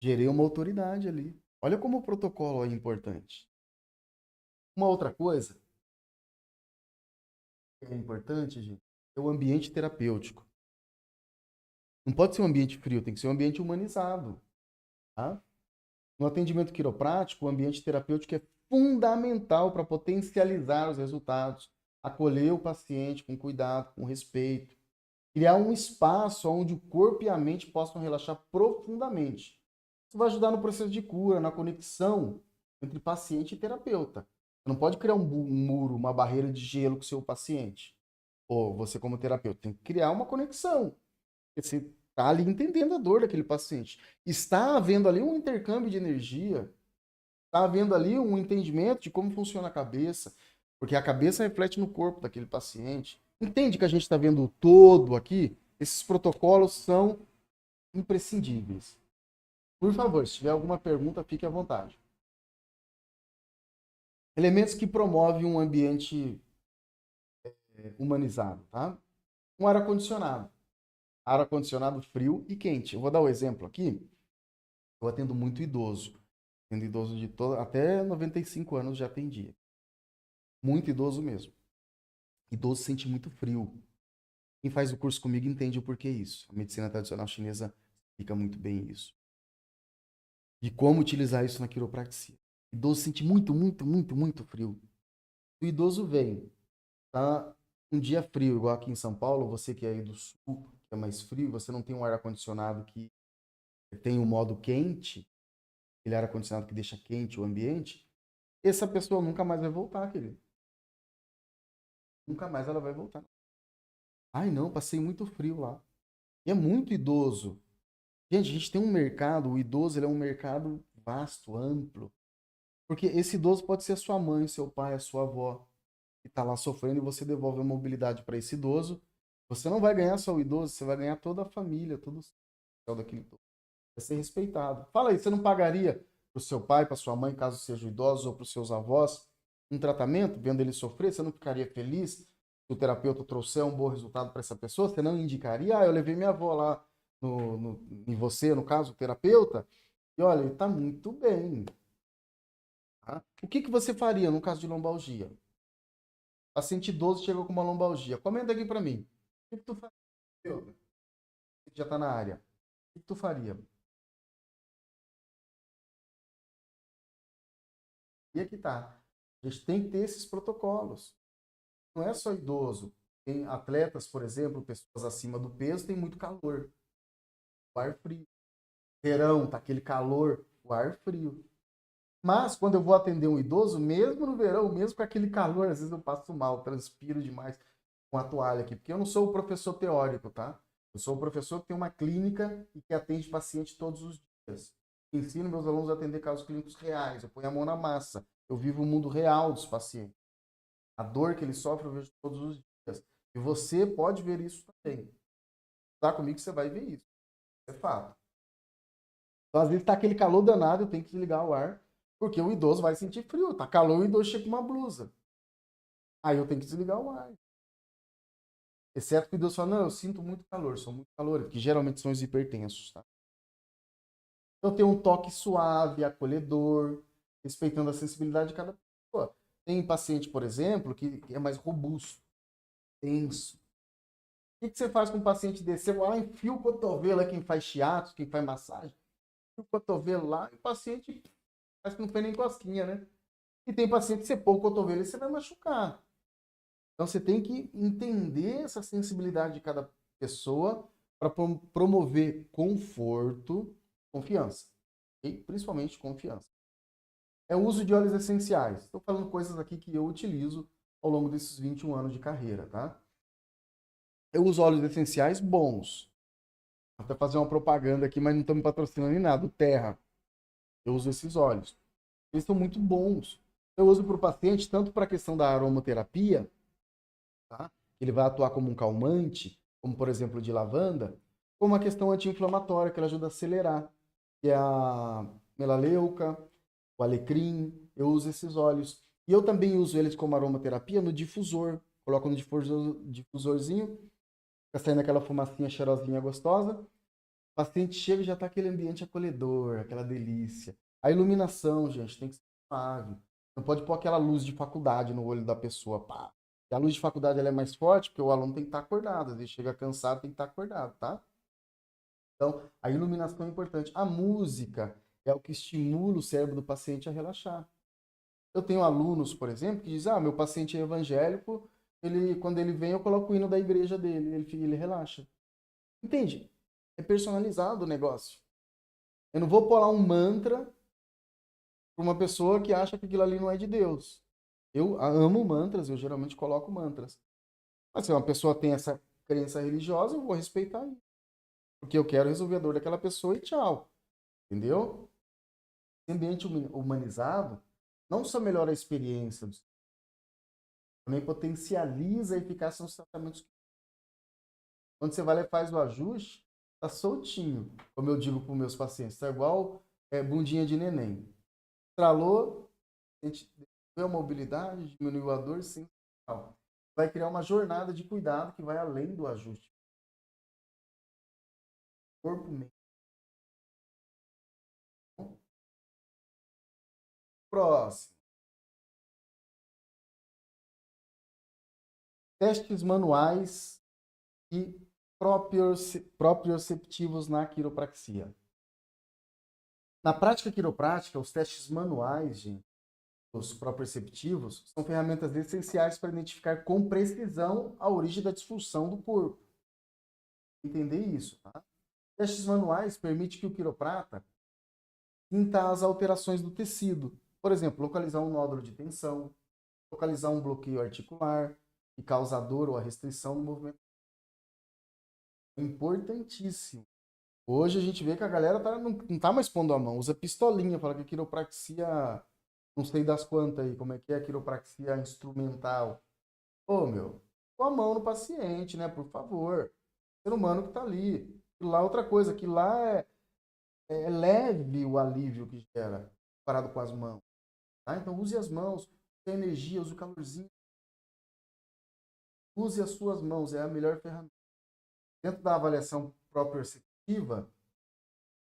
Gerei uma autoridade ali. Olha como o protocolo é importante. Uma outra coisa que é importante, gente, é o ambiente terapêutico. Não pode ser um ambiente frio, tem que ser um ambiente humanizado. Tá? No atendimento quiroprático, o ambiente terapêutico é fundamental para potencializar os resultados, acolher o paciente com cuidado, com respeito, criar um espaço onde o corpo e a mente possam relaxar profundamente. Isso vai ajudar no processo de cura, na conexão entre paciente e terapeuta. Você não pode criar um muro, uma barreira de gelo com o seu paciente. Ou você, como terapeuta, tem que criar uma conexão. Você está ali entendendo a dor daquele paciente. Está havendo ali um intercâmbio de energia. Está havendo ali um entendimento de como funciona a cabeça. Porque a cabeça reflete no corpo daquele paciente. Entende que a gente está vendo o todo aqui? Esses protocolos são imprescindíveis. Por favor, se tiver alguma pergunta, fique à vontade. Elementos que promovem um ambiente humanizado, tá? Um ar-condicionado. Ar-condicionado frio e quente. Eu vou dar um exemplo aqui. Eu atendo muito idoso. Atendo idoso de até 95 anos já atendia. Muito idoso mesmo. Idoso sente muito frio. Quem faz o curso comigo entende o porquê isso. A medicina tradicional chinesa explica muito bem isso. E como utilizar isso na quiropraxia. O idoso sente muito, muito, muito, muito frio. O idoso vem, tá? Um dia frio, igual aqui em São Paulo, você que é aí do sul, que é mais frio, você não tem um ar-condicionado que tem o modo quente, aquele ar-condicionado que deixa quente o ambiente, essa pessoa nunca mais vai voltar, querido. Nunca mais ela vai voltar. Ai, não, passei muito frio lá. E é muito idoso. Gente, a gente tem um mercado, o idoso ele é um mercado vasto, amplo. Porque esse idoso pode ser a sua mãe, seu pai, a sua avó, que está lá sofrendo e você devolve a mobilidade para esse idoso. Você não vai ganhar só o idoso, você vai ganhar toda a família, todo o céu daquele idoso. Vai ser respeitado. Fala aí, você não pagaria para o seu pai, para sua mãe, caso sejam idosos, ou para os seus avós, um tratamento, vendo ele sofrer? Você não ficaria feliz se o terapeuta trouxer um bom resultado para essa pessoa? Você não indicaria? Ah, eu levei minha avó lá em você, no caso, o terapeuta, e olha, ele está muito bem. Tá? O que, que você faria no caso de lombalgia? Paciente idoso chegou com uma lombalgia. Comenta aqui para mim. O que, que tu faria? Você que já está na área. O que, que tu faria? E aqui tá. A gente tem que ter esses protocolos. Não é só idoso. Tem atletas, por exemplo, pessoas acima do peso, tem muito calor. O ar frio. Verão, tá aquele calor, o ar frio. Mas quando eu vou atender um idoso, mesmo no verão, mesmo com aquele calor, às vezes eu passo mal, transpiro demais com a toalha aqui, porque eu não sou o professor teórico, tá? Eu sou o professor que tem uma clínica e que atende paciente todos os dias. Ensino meus alunos a atender casos clínicos reais, eu ponho a mão na massa, eu vivo o mundo real dos pacientes. A dor que ele sofre eu vejo todos os dias. E você pode ver isso também. Tá comigo que você vai ver isso. É fato. Então, às vezes tá aquele calor danado, eu tenho que desligar o ar, porque o idoso vai sentir frio. Tá calor, o idoso chega com uma blusa. Aí eu tenho que desligar o ar. Exceto que o idoso fala, não, eu sinto muito calor, sou muito calor, que geralmente são os hipertensos, tá? Então tem um toque suave, acolhedor, respeitando a sensibilidade de cada pessoa. Tem paciente, por exemplo, que é mais robusto, tenso. O que você faz com um paciente desse? Você vai lá, enfia o cotovelo, é quem faz shiatsu, quem faz massagem, enfia o cotovelo lá, e o paciente Parece que não foi nem cosquinha, né? E tem paciente que você pôr o cotovelo e você vai machucar. Então você tem que entender essa sensibilidade de cada pessoa para promover conforto, confiança. E principalmente confiança. É o uso de óleos essenciais. Estou falando coisas aqui que eu utilizo ao longo desses 21 anos de carreira, tá? Eu uso óleos essenciais bons. Vou até fazer uma propaganda aqui, mas não estamos patrocinando nem nada. O Terra. Eu uso esses óleos. Eles são muito bons. Eu uso para o paciente tanto para a questão da aromaterapia, tá? Ele vai atuar como um calmante, como por exemplo de lavanda, como a questão anti-inflamatória, que ela ajuda a acelerar, que é a melaleuca, o alecrim. Eu uso esses óleos. E eu também uso eles como aromaterapia no difusor. Coloco no difusorzinho, fica saindo aquela fumacinha cheirosinha gostosa. O paciente chega e já está aquele ambiente acolhedor, aquela delícia. A iluminação, gente, tem que ser suave. Não pode pôr aquela luz de faculdade no olho da pessoa, pá. E a luz de faculdade ela é mais forte porque o aluno tem que estar acordado. Às vezes chega cansado, tem que estar acordado, tá? Então, a iluminação é importante. A música é o que estimula o cérebro do paciente a relaxar. Eu tenho alunos, por exemplo, que dizem: ah, meu paciente é evangélico, quando ele vem, eu coloco o hino da igreja dele, ele relaxa. Entende? É personalizado o negócio. Eu não vou pôr lá um mantra para uma pessoa que acha que aquilo ali não é de Deus. Eu amo mantras, eu geralmente coloco mantras. Mas se uma pessoa tem essa crença religiosa, eu vou respeitar isso. Porque eu quero resolver a dor daquela pessoa e tchau. Entendeu? Esse ambiente humanizado não só melhora a experiência, também potencializa a eficácia nos tratamentos. Quando você vai lá e faz o ajuste, tá soltinho. Como eu digo para os meus pacientes, tá igual bundinha de neném. Estralou, a gente diminuiu a mobilidade, diminuiu a dor, sim. Vai criar uma jornada de cuidado que vai além do ajuste. Corpo, mente. Próximo. Testes manuais e proprioceptivos na quiropraxia. Na prática quiroprática, os testes manuais, gente, os proprioceptivos, são ferramentas essenciais para identificar com precisão a origem da disfunção do corpo. Entender isso, tá? Testes manuais permitem que o quiroprata sinta as alterações do tecido. Por exemplo, localizar um nódulo de tensão, localizar um bloqueio articular que causa dor ou a restrição no movimento. Importantíssimo. Hoje a gente vê que a galera não tá mais pondo a mão, usa pistolinha, fala que é quiropraxia, não sei das quantas aí, como é que é quiropraxia instrumental. Ô, meu, põe a mão no paciente, né, por favor. Ser humano que tá ali. E lá outra coisa, que lá é leve o alívio que gera, comparado com as mãos. Tá? Então use as mãos, use a energia, use o calorzinho. Use as suas mãos, é a melhor ferramenta. Dentro da avaliação proprioceptiva,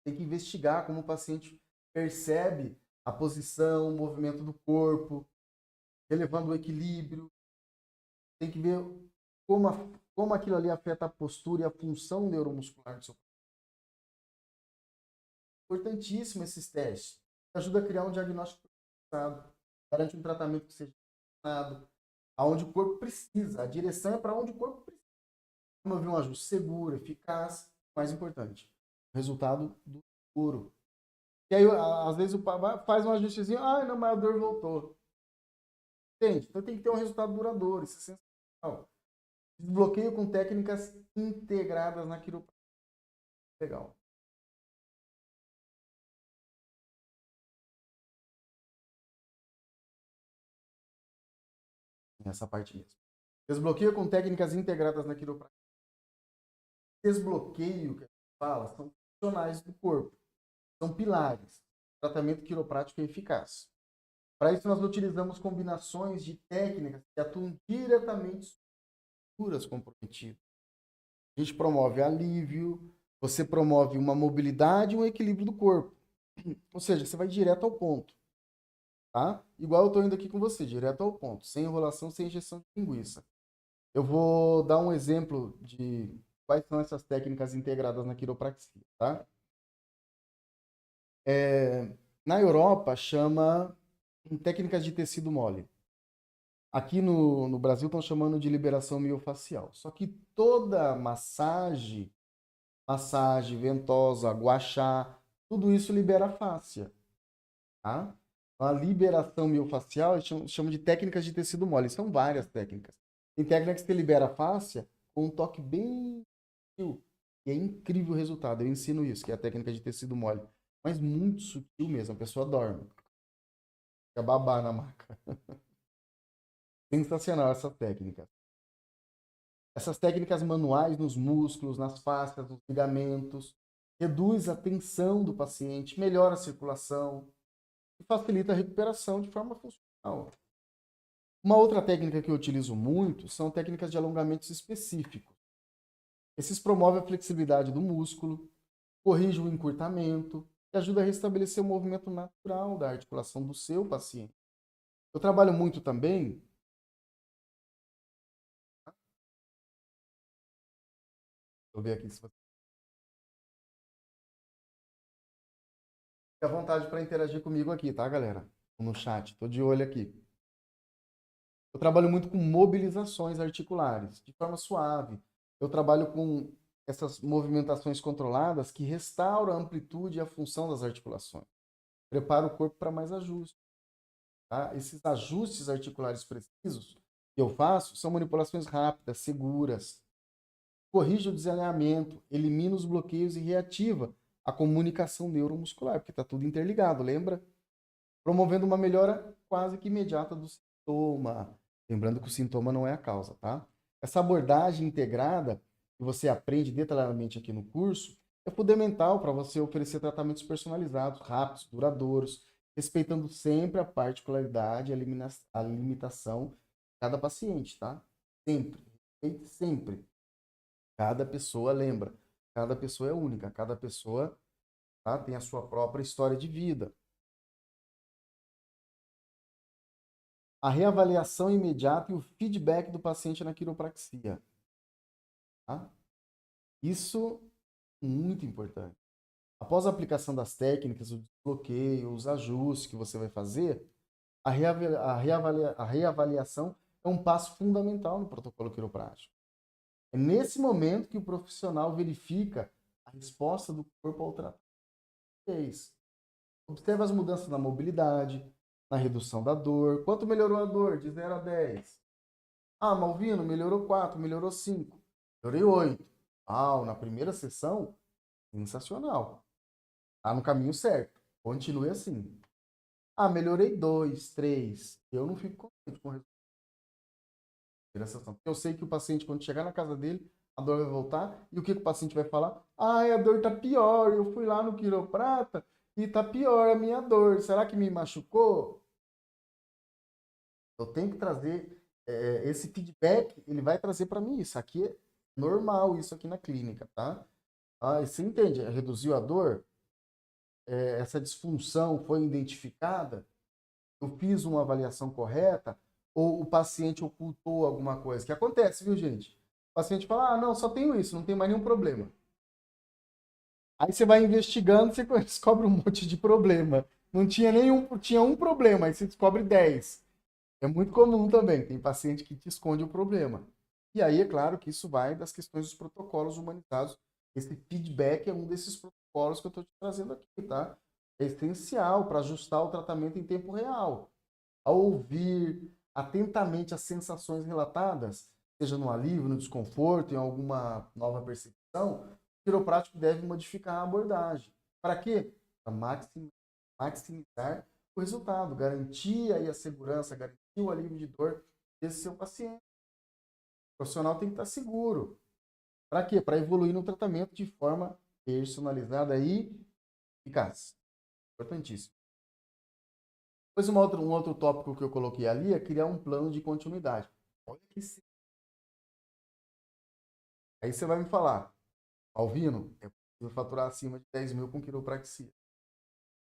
tem que investigar como o paciente percebe a posição, o movimento do corpo, elevando o equilíbrio. Tem que ver como, como aquilo ali afeta a postura e a função neuromuscular do seu corpo. Importantíssimo esses testes. Ajuda a criar um diagnóstico precisado, garante um tratamento que seja precisado, aonde o corpo precisa. A direção é para onde o corpo precisa. Promover um ajuste seguro, eficaz, mais importante, o resultado do seguro. E aí, às vezes, o pai faz um ajustezinho, ah, não, mas a dor voltou. Entende? Então tem que ter um resultado duradouro, isso é essencial. Desbloqueio com técnicas integradas na quiropraxia. Legal. Essa parte mesmo. Desbloqueio com técnicas integradas na quiropraxia. Desbloqueio, que a gente fala, são funcionais do corpo. São pilares. Tratamento quiroprático é eficaz. Para isso, nós utilizamos combinações de técnicas que atuam diretamente sobre as estruturas comprometidas. A gente promove alívio, você promove uma mobilidade e um equilíbrio do corpo. Ou seja, você vai direto ao ponto. Tá? Igual eu estou indo aqui com você, direto ao ponto, sem enrolação, sem injeção de linguiça. Eu vou dar um exemplo de quais são essas técnicas integradas na quiropraxia, tá? Na Europa chama técnicas de tecido mole. Aqui no Brasil estão chamando de liberação miofascial. Só que toda massagem ventosa, gua sha, tudo isso libera a fáscia, tá? A liberação miofascial eles chamam de técnicas de tecido mole. São várias técnicas. Tem técnicas que libera a fáscia com um toque bem sutil. E é incrível o resultado. Eu ensino isso, que é a técnica de tecido mole. Mas muito sutil mesmo. A pessoa dorme. Fica babá na maca. Sensacional essa técnica. Essas técnicas manuais nos músculos, nas fáscias, nos ligamentos, reduz a tensão do paciente, melhora a circulação e facilita a recuperação de forma funcional. Uma outra técnica que eu utilizo muito são técnicas de alongamentos específicos. Esses promovem a flexibilidade do músculo, corrigem o encurtamento e ajuda a restabelecer o movimento natural da articulação do seu paciente. Eu trabalho muito também. Deixa eu ver aqui se você fica à vontade para interagir comigo aqui, tá, galera? No chat, estou de olho aqui. Eu trabalho muito com mobilizações articulares, de forma suave. Eu trabalho com essas movimentações controladas que restauram a amplitude e a função das articulações. Prepara o corpo para mais ajustes. Tá? Esses ajustes articulares precisos que eu faço são manipulações rápidas, seguras. Corrige o desalinhamento, elimina os bloqueios e reativa a comunicação neuromuscular, porque está tudo interligado, lembra? Promovendo uma melhora quase que imediata do sintoma. Lembrando que o sintoma não é a causa, tá? Essa abordagem integrada, que você aprende detalhadamente aqui no curso, é fundamental para você oferecer tratamentos personalizados, rápidos, duradouros, respeitando sempre a particularidade e a limitação de cada paciente, tá? Sempre. Respeite sempre. Cada pessoa, lembra, cada pessoa é única, cada pessoa, tá, tem a sua própria história de vida. A reavaliação imediata e o feedback do paciente na quiropraxia. Tá? Isso é muito importante. Após a aplicação das técnicas, o desbloqueio, os ajustes que você vai fazer, a reavaliação é um passo fundamental no protocolo quiroprático. É nesse momento que o profissional verifica a resposta do corpo ao tratamento. Observe as mudanças na mobilidade, na redução da dor. Quanto melhorou a dor? De 0 a 10. Ah, Malvino, melhorou 4, melhorou 5, melhorei 8. Ah, na primeira sessão, sensacional. Tá no caminho certo. Continue assim. Ah, melhorei 2, 3. Eu não fico contente com o resultado da primeira sessão. Porque eu sei que o paciente, quando chegar na casa dele, a dor vai voltar. E o que o paciente vai falar? Ah, a dor tá pior. Eu fui lá no quiroprata e tá pior a minha dor. Será que me machucou? Eu tenho que trazer esse feedback, ele vai trazer para mim isso. Aqui é normal, isso aqui na clínica, tá? Ah, e você entende? Reduziu a dor? Essa disfunção foi identificada? Eu fiz uma avaliação correta? Ou o paciente ocultou alguma coisa? Que acontece, viu, gente? O paciente fala, ah, não, só tenho isso, não tem mais nenhum problema. Aí você vai investigando, você descobre um monte de problema. Não tinha nenhum, tinha um problema, aí você descobre 10. É muito comum também, tem paciente que te esconde o problema. E aí, é claro que isso vai das questões dos protocolos humanizados. Esse feedback é um desses protocolos que eu estou te trazendo aqui, tá? É essencial para ajustar o tratamento em tempo real. Ao ouvir atentamente as sensações relatadas, seja no alívio, no desconforto, em alguma nova percepção, o quiroprático deve modificar a abordagem. Para quê? Para maximizar o resultado, garantir aí a segurança, garantir o alívio de dor desse seu paciente. O profissional tem que estar seguro. Para quê? Para evoluir no tratamento de forma personalizada e eficaz. Importantíssimo. Depois, um outro tópico que eu coloquei ali é criar um plano de continuidade. Olha que Aí você vai me falar, Alvino, é possível faturar acima de 10 mil com quiropraxia.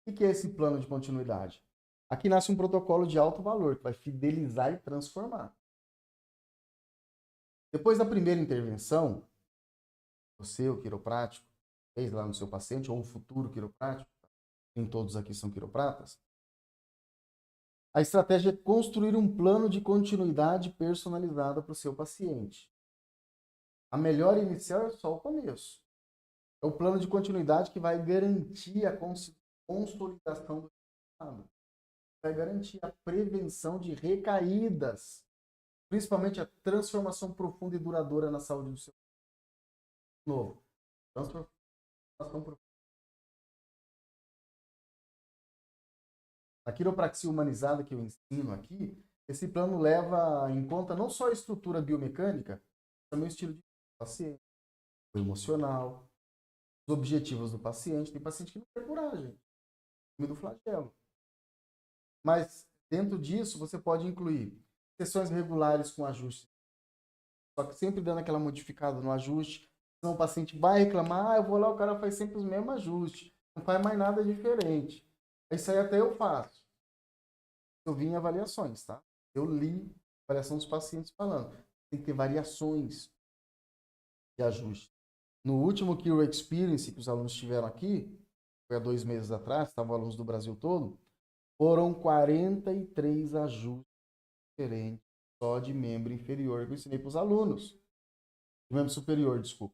O que é esse plano de continuidade? Aqui nasce um protocolo de alto valor, que vai fidelizar e transformar. Depois da primeira intervenção, você, o quiroprático, fez lá no seu paciente, ou o futuro quiroprático, nem todos aqui são quiropratas, a estratégia é construir um plano de continuidade personalizada para o seu paciente. A melhor inicial é só o começo. É o plano de continuidade que vai garantir a consolidação do resultado. Vai garantir a prevenção de recaídas, principalmente a transformação profunda e duradoura na saúde do seu novo. Transformação profunda. A quiropraxia humanizada que eu ensino aqui, esse plano leva em conta não só a estrutura biomecânica, mas também o estilo de paciente, o emocional, os objetivos do paciente. Tem paciente que não quer coragem, do flagelo. Mas dentro disso você pode incluir sessões regulares com ajuste, só que sempre dando aquela modificada no ajuste. Senão o paciente vai reclamar, eu vou lá, o cara faz sempre os mesmos ajustes, não faz mais nada diferente. Isso aí até eu faço. Eu vi em avaliações, tá? Eu li a avaliação dos pacientes falando. Tem que ter variações de ajuste. No último Kiro Experience que os alunos tiveram aqui, foi há 2 meses atrás, estavam alunos do Brasil todo, foram 43 ajustes diferentes só de membro inferior que eu ensinei para os alunos. De membro superior, desculpa.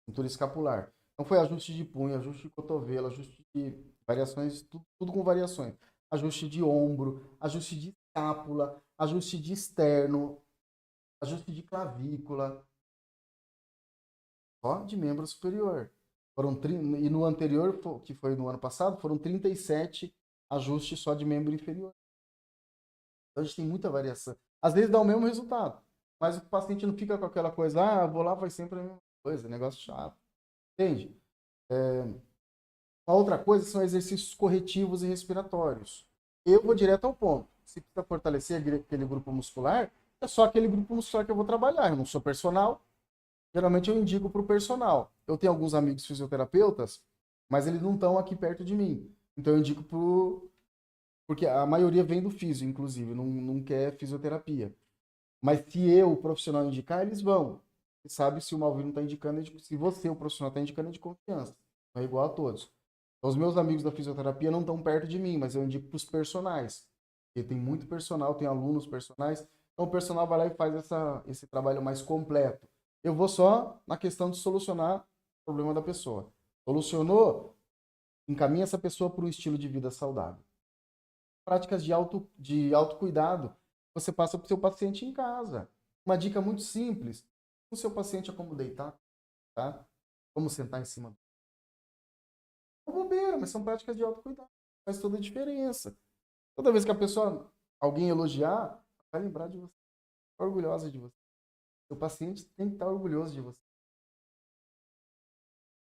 Cintura escapular. Então foi ajuste de punho, ajuste de cotovelo, ajuste de variações, tudo com variações. Ajuste de ombro, ajuste de escápula, ajuste de externo, ajuste de clavícula, só de membro superior. E no anterior, que foi no ano passado, foram 37 ajustes só de membro inferior. Então a gente tem muita variação. Às vezes dá o mesmo resultado, mas o paciente não fica com aquela coisa, vou lá, faz sempre a mesma coisa, negócio chato. Entende? Uma outra coisa são exercícios corretivos e respiratórios. Eu vou direto ao ponto. Se precisa fortalecer aquele grupo muscular, é só aquele grupo muscular que eu vou trabalhar. Eu não sou personal. Geralmente eu indico para o personal. Eu tenho alguns amigos fisioterapeutas, mas eles não estão aqui perto de mim. Então eu indico porque a maioria vem do físio, inclusive, não quer fisioterapia. Mas se eu, o profissional, indicar, eles vão. Você sabe se o Malvino está indicando, se você, o profissional, está indicando, é de confiança. Não é igual a todos. Então, os meus amigos da fisioterapia não estão perto de mim, mas eu indico para os personagens. Porque tem muito personal, tem alunos personagens. Então, o personal vai lá e faz esse trabalho mais completo. Eu vou só na questão de solucionar o problema da pessoa. Solucionou, encaminha essa pessoa para um estilo de vida saudável. Práticas de autocuidado, você passa para o seu paciente em casa. Uma dica muito simples. O seu paciente é como deitar, tá? Como sentar em cima. É bobeira, mas são práticas de autocuidado. Faz toda a diferença. Toda vez que a pessoa, alguém elogiar, vai lembrar de você. Orgulhosa de você. O paciente tem que estar orgulhoso de você.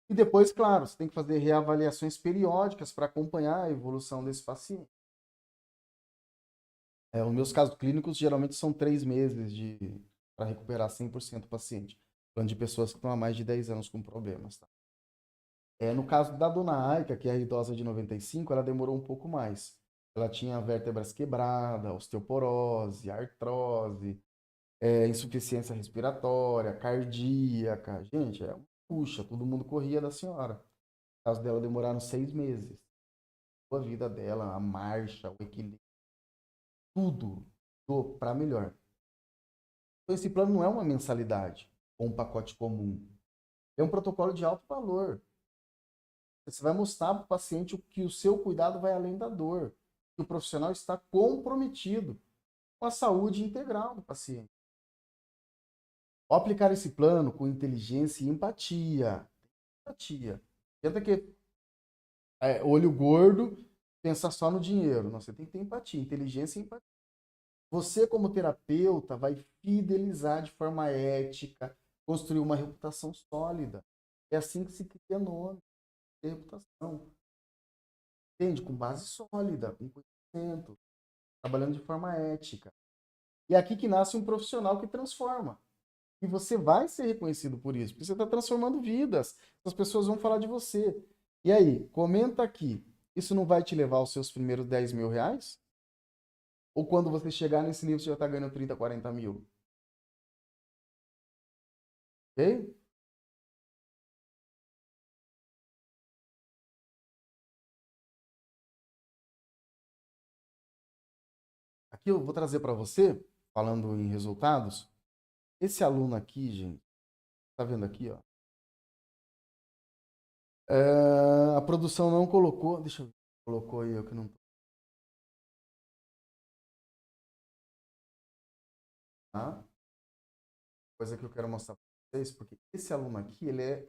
E depois, claro, você tem que fazer reavaliações periódicas para acompanhar a evolução desse paciente. Os meus casos clínicos geralmente são 3 meses para recuperar 100% o paciente. Falando de pessoas que estão há mais de 10 anos com problemas. Tá? No caso da dona Aika, que é a idosa de 95, ela demorou um pouco mais. Ela tinha vértebras quebradas, osteoporose, artrose, insuficiência respiratória, cardíaca. Gente, puxa, todo mundo corria da senhora. No caso dela, demoraram 6 meses. A vida dela, a marcha, o equilíbrio, tudo para melhor. Então, esse plano não é uma mensalidade ou um pacote comum. É um protocolo de alto valor. Você vai mostrar para o paciente que o seu cuidado vai além da dor. Que o profissional está comprometido com a saúde integral do paciente. Ao aplicar esse plano com inteligência e empatia. Empatia. Tenta que olho gordo, pensar só no dinheiro. Não, você tem que ter empatia, inteligência e empatia. Você, como terapeuta, vai fidelizar de forma ética, construir uma reputação sólida. É assim que se cria nome, reputação. Entende? Com base sólida, com conhecimento, trabalhando de forma ética. E é aqui que nasce um profissional que transforma. E você vai ser reconhecido por isso, porque você está transformando vidas. As pessoas vão falar de você. E aí, comenta aqui. Isso não vai te levar aos seus primeiros 10 mil reais? Ou quando você chegar nesse nível, você já está ganhando 30, 40 mil? Ok? Aqui eu vou trazer para você, falando em resultados, esse aluno aqui, gente, tá vendo aqui, ó? A produção não colocou, deixa eu ver, colocou aí, eu que não tô, tá? Coisa que eu quero mostrar para vocês, porque esse aluno aqui, ele é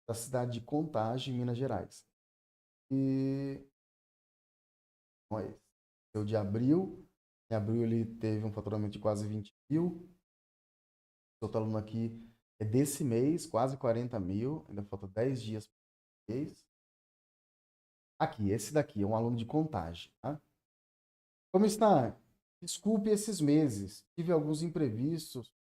da cidade de Contagem, Minas Gerais. E, olha, esse é o de abril. Em abril ele teve um faturamento de quase 20 mil. O outro aluno aqui é desse mês, quase 40 mil. Ainda falta 10 dias para o mês. Aqui, esse daqui é um aluno de Contagem, tá? Como está? Desculpe esses meses. Tive alguns imprevistos,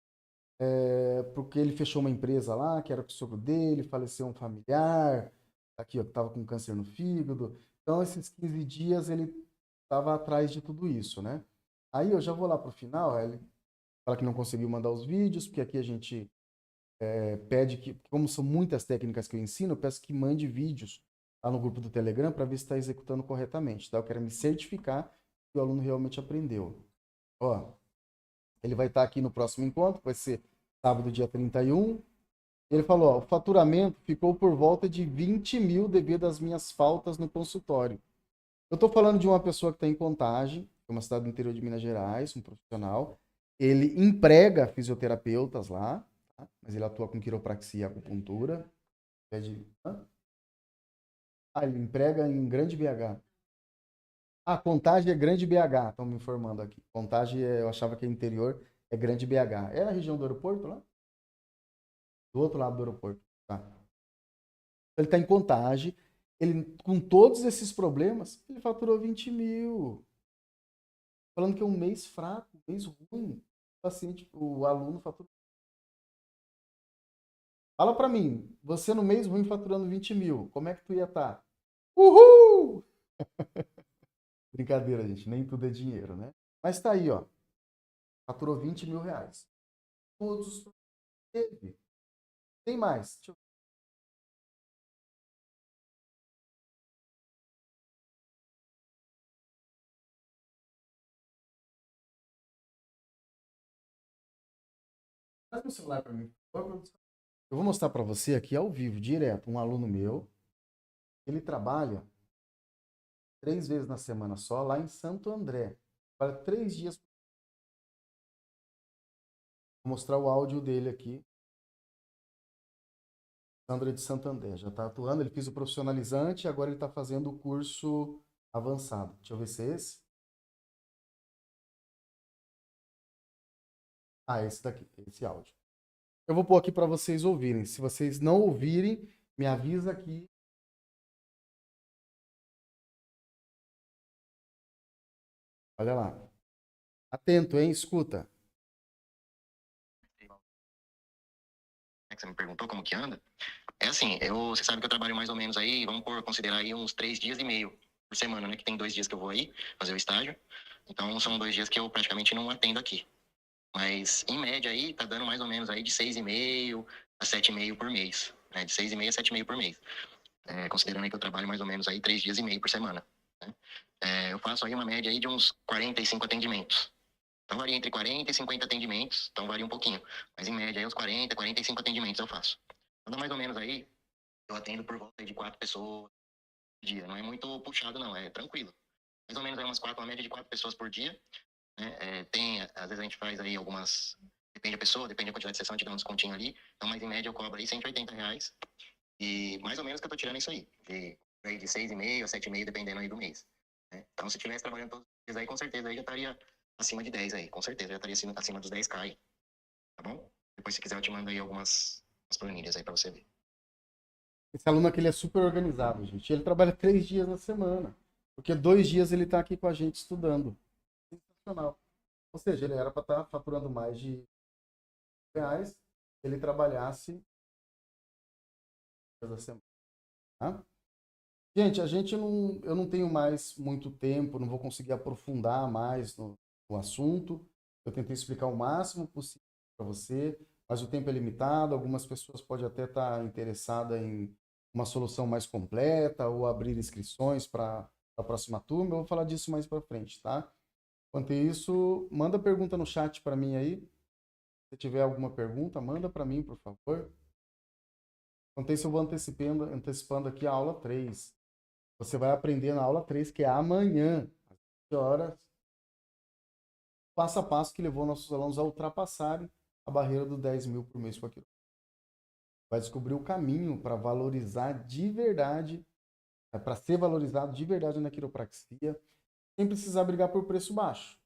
porque ele fechou uma empresa lá, que era com o sogro dele, faleceu um familiar, aqui, ó, que estava com câncer no fígado. Então, esses 15 dias ele estava atrás de tudo isso, né? Aí eu já vou lá pro final, ele fala que não conseguiu mandar os vídeos, porque aqui a gente pede que, como são muitas técnicas que eu ensino, eu peço que mande vídeos lá no grupo do Telegram para ver se está executando corretamente, tá? Eu quero me certificar que o aluno realmente aprendeu. Ó, ele vai estar aqui no próximo encontro, vai ser sábado, dia 31. Ele falou, ó, o faturamento ficou por volta de 20 mil devido às minhas faltas no consultório. Eu estou falando de uma pessoa que está em Contagem, que é uma cidade do interior de Minas Gerais, um profissional. Ele emprega fisioterapeutas lá, tá? Mas ele atua com quiropraxia e acupuntura. Ele emprega em Grande BH. Contagem é Grande BH, estão me informando aqui. Contagem, eu achava que é interior, é Grande BH. É a região do aeroporto lá? Do outro lado do aeroporto. Tá. Ele está em Contagem. Ele, com todos esses problemas, ele faturou 20 mil. Falando que é um mês fraco, um mês ruim. O paciente, o aluno faturou. Fala pra mim, você no mês ruim faturando 20 mil, como é que tu ia estar? Uhul! Brincadeira, gente, nem tudo é dinheiro, né? Mas tá aí, ó. Faturou 20 mil reais. Todos os teve. Tem mais. Deixa eu... Traz meu celular pra mim. Eu vou mostrar pra você aqui ao vivo, direto, um aluno meu. Ele trabalha 3 vezes na semana só, lá em Santo André. Para 3 dias. Vou mostrar o áudio dele aqui. Sandra de Santander, já está atuando. Ele fez o profissionalizante, agora ele está fazendo o curso avançado. Deixa eu ver se é esse. Esse daqui, esse áudio. Eu vou pôr aqui para vocês ouvirem. Se vocês não ouvirem, me avisa aqui. Olha lá. Atento, hein? Escuta. Que você me perguntou como que anda. É assim, você sabe que eu trabalho mais ou menos aí, vamos considerar aí uns 3 dias e meio por semana, né? Que tem 2 dias que eu vou aí fazer o estágio. Então são 2 dias que eu praticamente não atendo aqui. Mas em média aí tá dando mais ou menos aí de 6,5 a 7,5 por mês. Né? De 6,5 a 7,5 por mês. Considerando aí que eu trabalho mais ou menos aí 3 dias e meio por semana. Né? Eu faço aí uma média aí de uns 45 atendimentos. Então varia entre 40 e 50 atendimentos, então varia um pouquinho. Mas em média aí uns 40, 45 atendimentos eu faço. Então dá mais ou menos aí, eu atendo por volta de 4 pessoas por dia. Não é muito puxado não, é tranquilo. Mais ou menos aí uma média de 4 pessoas por dia. Né? Às vezes a gente faz aí algumas, depende da pessoa, depende da quantidade de sessão, a gente dá um descontinho ali. Então, mas em média eu cobro aí R$ 180. E mais ou menos que eu tô tirando isso aí, de 6,5 a 7,5, dependendo aí do mês. Né? Então se eu estivesse trabalhando todos os dias aí, com certeza aí já estaria acima de 10 aí, com certeza já estaria acima dos 10K aí, tá bom? Depois se quiser eu te mando aí algumas planilhas aí pra você ver. Esse aluno aqui ele é super organizado, gente. Ele trabalha 3 dias na semana. Porque 2 dias ele está aqui com a gente estudando. Sensacional. Ou seja, ele era para estar faturando mais de reais se ele trabalhasse da semana. Tá? Gente, eu não tenho mais muito tempo, não vou conseguir aprofundar mais no assunto. Eu tentei explicar o máximo possível para você, mas o tempo é limitado. Algumas pessoas podem até estar interessadas em uma solução mais completa ou abrir inscrições para a próxima turma. Eu vou falar disso mais para frente, tá? Enquanto isso, manda pergunta no chat para mim aí. Se tiver alguma pergunta, manda para mim, por favor. Enquanto isso, eu vou antecipando aqui a aula 3. Você vai aprender na aula 3, que é amanhã, às 20 horas, passo a passo que levou nossos alunos a ultrapassarem a barreira do 10 mil por mês com aquilo. Vai descobrir o caminho para valorizar de verdade, para ser valorizado de verdade na quiropraxia, sem precisar brigar por preço baixo.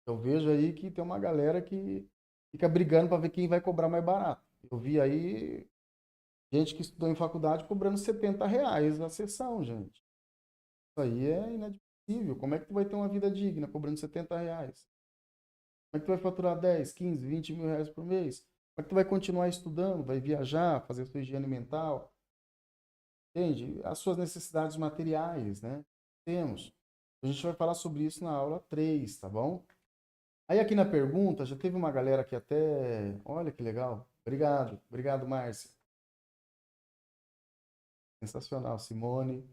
Eu vejo aí que tem uma galera que fica brigando para ver quem vai cobrar mais barato. Eu vi aí gente que estudou em faculdade cobrando R$ 70 a sessão, gente. Isso aí é inadmissível. Como é que tu vai ter uma vida digna cobrando R$ 70? Como é que tu vai faturar 10, 15, 20 mil reais por mês? Como é que tu vai continuar estudando, vai viajar, fazer sua higiene mental? Entende? As suas necessidades materiais, né? Temos. A gente vai falar sobre isso na aula 3, tá bom? Aí aqui na pergunta, já teve uma galera que até... Olha que legal. Obrigado. Obrigado, Márcia. Sensacional. Simone.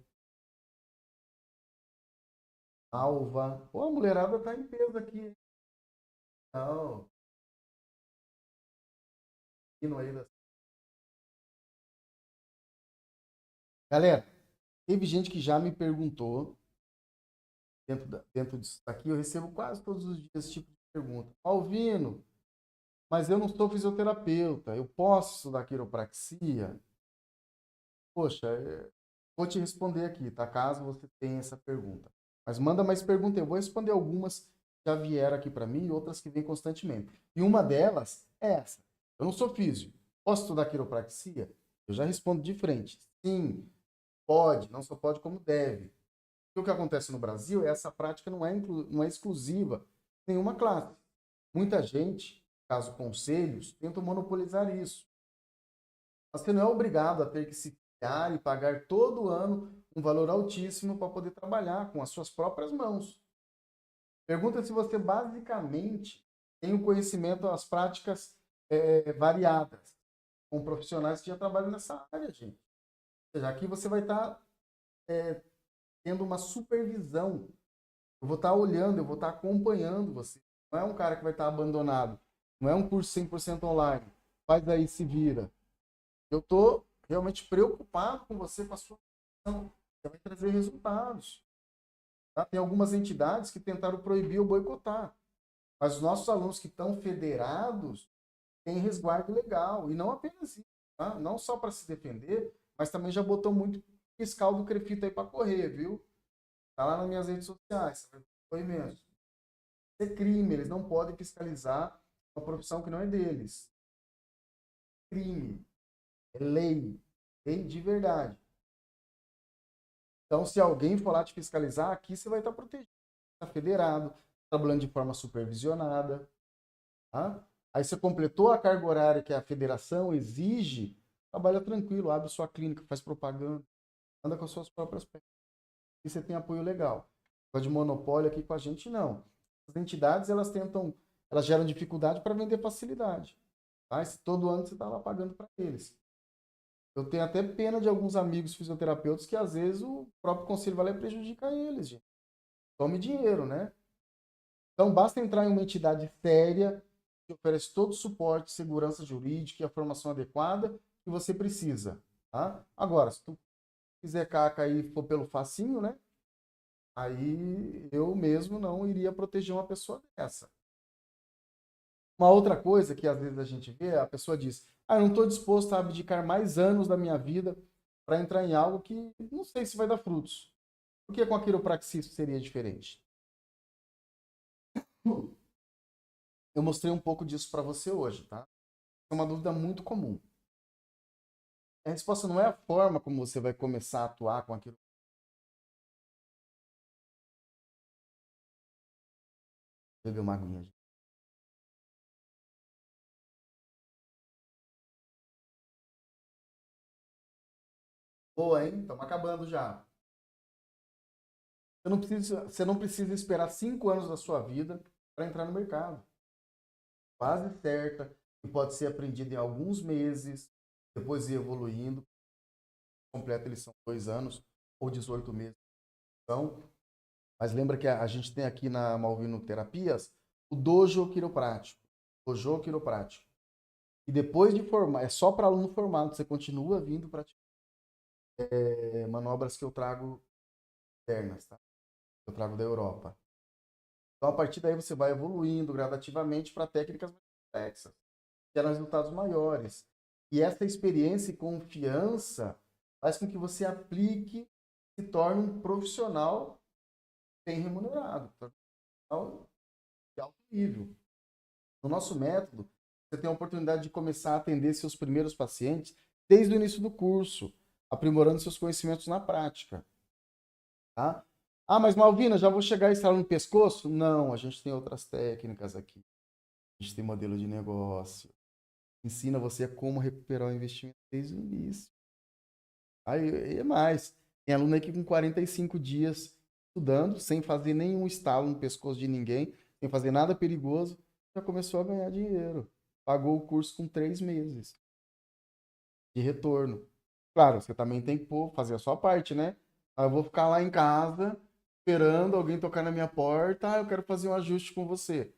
Alva. Pô, a mulherada tá em peso aqui. Não. Hino aí da... Galera, teve gente que já me perguntou, dentro disso aqui, eu recebo quase todos os dias esse tipo de pergunta. Alvino, mas eu não sou fisioterapeuta, eu posso estudar quiropraxia? Poxa, vou te responder aqui, tá? Caso você tenha essa pergunta. Mas manda mais perguntas, eu vou responder algumas que já vieram aqui para mim e outras que vêm constantemente. E uma delas é essa. Eu não sou físio. Posso estudar quiropraxia? Eu já respondo de frente. Sim, pode, não só pode como deve. O que acontece no Brasil é essa prática não é exclusiva de nenhuma classe. Muita gente, caso conselhos, tentam monopolizar isso. Você não é obrigado a ter que se criar e pagar todo ano um valor altíssimo para poder trabalhar com as suas próprias mãos. Pergunta se você basicamente tem o conhecimento das práticas variadas, com profissionais que já trabalham nessa área, gente. Ou seja, aqui você vai estar tendo uma supervisão. Eu vou estar olhando, eu vou estar acompanhando você. Não é um cara que vai estar abandonado. Não é um curso 100% online. Faz aí, se vira. Eu estou realmente preocupado com você, com a sua ação. Você vai trazer resultados. Tá? Tem algumas entidades que tentaram proibir ou boicotar. Mas os nossos alunos que estão federados têm resguardo legal. E não apenas isso. Tá? Não só para se defender, mas também já botou muito fiscal do Crefito aí para correr, viu? Tá lá nas minhas redes sociais. Foi mesmo. É crime, eles não podem fiscalizar uma profissão que não é deles. Crime. É lei. Lei de verdade. Então, se alguém for lá te fiscalizar, aqui você vai estar protegido. Está federado, trabalhando de forma supervisionada. Tá? Aí você completou a carga horária que a federação exige, trabalha tranquilo, abre sua clínica, faz propaganda, anda com as suas próprias pernas. E você tem apoio legal. De monopólio aqui com a gente, não. As entidades, elas geram dificuldade para vender facilidade. Tá? Se todo ano você está lá pagando para eles. Eu tenho até pena de alguns amigos fisioterapeutas que às vezes o próprio conselho vai lá e prejudica eles, gente. Tome dinheiro, né? Então basta entrar em uma entidade séria que oferece todo o suporte, segurança jurídica e a formação adequada que você precisa, tá? Agora, se tu quiser caca aí e for pelo facinho, né? Aí eu mesmo não iria proteger uma pessoa dessa. Uma outra coisa que às vezes a gente vê, a pessoa diz: "Ah, eu não estou disposto a abdicar mais anos da minha vida para entrar em algo que não sei se vai dar frutos." Por que com a quiropraxia isso seria diferente? Eu mostrei um pouco disso para você hoje, tá? É uma dúvida muito comum. A resposta não é a forma como você vai começar a atuar com aquilo. Beber uma aguinha. Boa, hein? Estamos acabando já. Você não precisa esperar 5 anos da sua vida para entrar no mercado. Base certa, que pode ser aprendida em alguns meses, depois ir evoluindo. Completo, eles são 2 anos ou 18 meses. Então, Mas lembra que a gente tem aqui na Malvino Terapias o dojo quiroprático. Dojo quiroprático. E depois de formar, é só para aluno formado, você continua vindo praticar manobras que eu trago internas, tá? Eu trago da Europa. Então, a partir daí, você vai evoluindo gradativamente para técnicas mais complexas, que geram resultados maiores. E essa experiência e confiança faz com que você aplique e se torne um profissional bem remunerado, profissional de alto nível. No nosso método, você tem a oportunidade de começar a atender seus primeiros pacientes desde o início do curso, aprimorando seus conhecimentos na prática. Tá? Ah, mas Malvina, já vou chegar instalando no pescoço? Não, a gente tem outras técnicas aqui. A gente tem modelo de negócio. Ensina você como recuperar o investimento desde o início. Aí é mais. Tem aluno aqui com 45 dias estudando, sem fazer nenhum estalo no pescoço de ninguém, sem fazer nada perigoso, já começou a ganhar dinheiro. Pagou o curso com 3 meses de retorno. Claro, você também tem que fazer a sua parte, né? Eu vou ficar lá em casa esperando alguém tocar na minha porta, eu quero fazer um ajuste com você.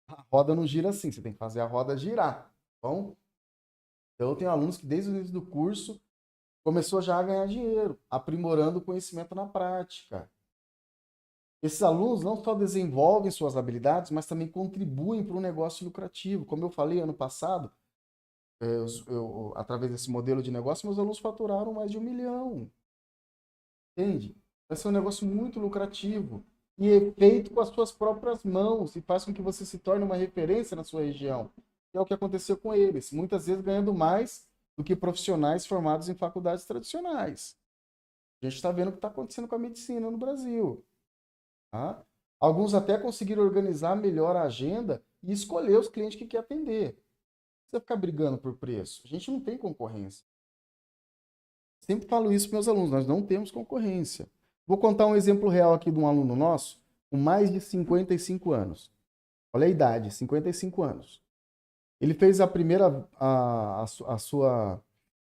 A roda não gira assim, você tem que fazer a roda girar, tá bom? Então eu tenho alunos que desde o início do curso começou já a ganhar dinheiro, aprimorando o conhecimento na prática. Esses alunos não só desenvolvem suas habilidades, mas também contribuem para um negócio lucrativo. Como eu falei ano passado, através desse modelo de negócio, meus alunos faturaram mais de 1 milhão. Entende? Vai ser um negócio muito lucrativo. E é feito com as suas próprias mãos e faz com que você se torne uma referência na sua região. Que é o que aconteceu com eles. Muitas vezes ganhando mais do que profissionais formados em faculdades tradicionais. A gente está vendo o que está acontecendo com a medicina no Brasil. Tá? Alguns até conseguiram organizar melhor a agenda e escolher os clientes que quer atender. Não precisa ficar brigando por preço. A gente não tem concorrência. Sempre falo isso para meus alunos, nós não temos concorrência. Vou contar um exemplo real aqui de um aluno nosso com mais de 55 anos. Olha a idade, 55 anos. Ele fez a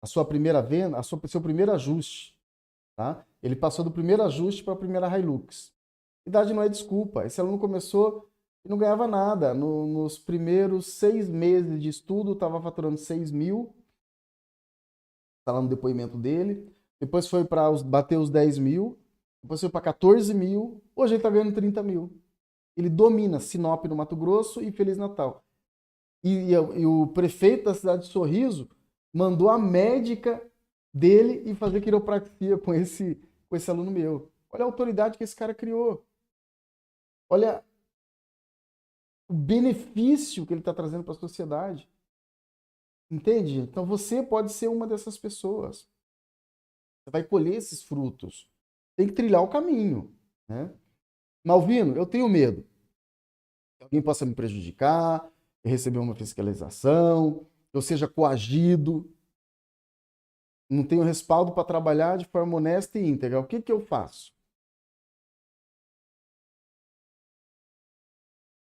sua primeira venda, seu primeiro ajuste. Tá? Ele passou do primeiro ajuste para a primeira Hilux. Idade não é desculpa. Esse aluno começou e não ganhava nada. Nos primeiros 6 meses de estudo, estava faturando 6 mil. Está lá no depoimento dele. Depois foi para bater os 10 mil. Depois foi para 14 mil. Hoje ele está ganhando 30 mil. Ele domina Sinop no Mato Grosso e Feliz Natal. E o prefeito da cidade de Sorriso mandou a médica dele ir fazer quiropraxia com esse aluno meu. Olha a autoridade que esse cara criou. Olha o benefício que ele está trazendo para a sociedade. Entende? Então você pode ser uma dessas pessoas. Você vai colher esses frutos. Tem que trilhar o caminho. Né? Malvino, eu tenho medo. Alguém possa me prejudicar, receber uma fiscalização, eu seja coagido, não tenho respaldo para trabalhar de forma honesta e íntegra. O que eu faço?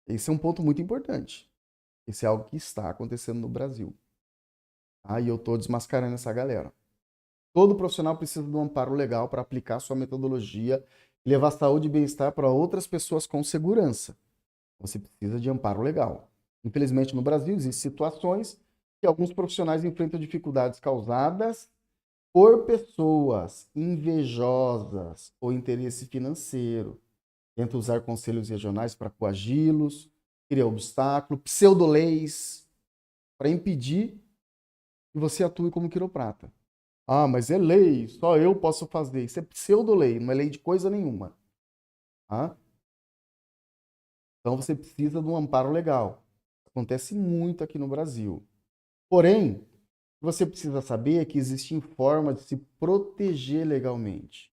Esse é um ponto muito importante. Esse é algo que está acontecendo no Brasil. E eu estou desmascarando essa galera. Todo profissional precisa de um amparo legal para aplicar sua metodologia e levar saúde e bem-estar para outras pessoas com segurança. Você precisa de amparo legal. Infelizmente, no Brasil, existem situações que alguns profissionais enfrentam dificuldades causadas por pessoas invejosas ou interesse financeiro. Tenta usar conselhos regionais para coagi-los, criar obstáculo, pseudo-leis, para impedir que você atue como quiroprata. Ah, mas é lei, só eu posso fazer. Isso é pseudo-lei, não é lei de coisa nenhuma. Tá? Então você precisa de um amparo legal. Acontece muito aqui no Brasil. Porém, o que você precisa saber é que existem formas de se proteger legalmente.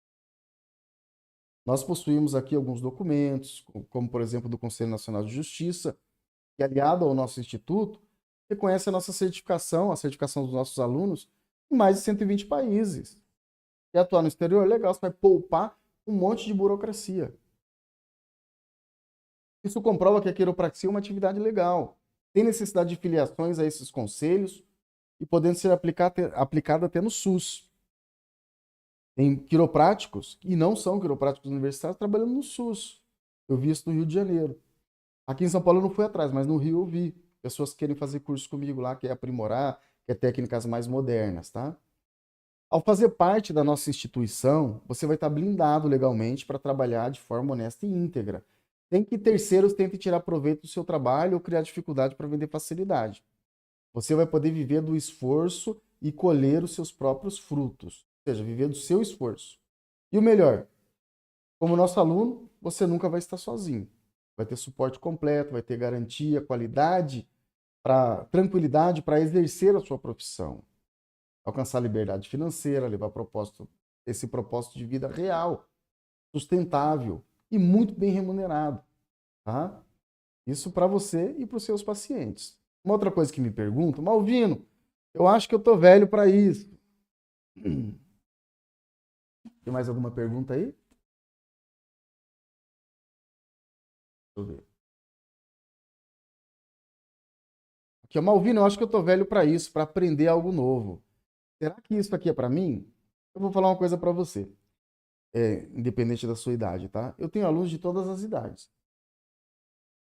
Nós possuímos aqui alguns documentos, como por exemplo do Conselho Nacional de Justiça, que aliado ao nosso instituto, reconhece a nossa certificação, a certificação dos nossos alunos, em mais de 120 países. Quer atuar no exterior? Legal, você vai poupar um monte de burocracia. Isso comprova que a quiropraxia é uma atividade legal. Tem necessidade de filiações a esses conselhos e podendo ser aplicada até no SUS. Tem quiropráticos, e não são quiropráticos universitários, trabalhando no SUS. Eu vi isso no Rio de Janeiro. Aqui em São Paulo eu não fui atrás, mas no Rio eu vi. Pessoas que querem fazer curso comigo lá, quer aprimorar, quer técnicas mais modernas, tá? Ao fazer parte da nossa instituição, você vai estar blindado legalmente para trabalhar de forma honesta e íntegra. Tem que terceiros tentem tirar proveito do seu trabalho ou criar dificuldade para vender facilidade. Você vai poder viver do esforço e colher os seus próprios frutos, ou seja, viver do seu esforço. E o melhor, como nosso aluno, você nunca vai estar sozinho. Vai ter suporte completo, vai ter garantia, qualidade, tranquilidade para exercer a sua profissão, alcançar liberdade financeira, levar esse propósito de vida real, sustentável e muito bem remunerado, tá? Isso para você e para os seus pacientes. Uma outra coisa que me perguntam, Malvino, eu acho que eu tô velho para isso. Tem mais alguma pergunta aí? Deixa eu ver. Aqui, Malvino, eu acho que eu tô velho para isso, para aprender algo novo. Será que isso aqui é para mim? Eu vou falar uma coisa para você, independente da sua idade, tá? Eu tenho alunos de todas as idades,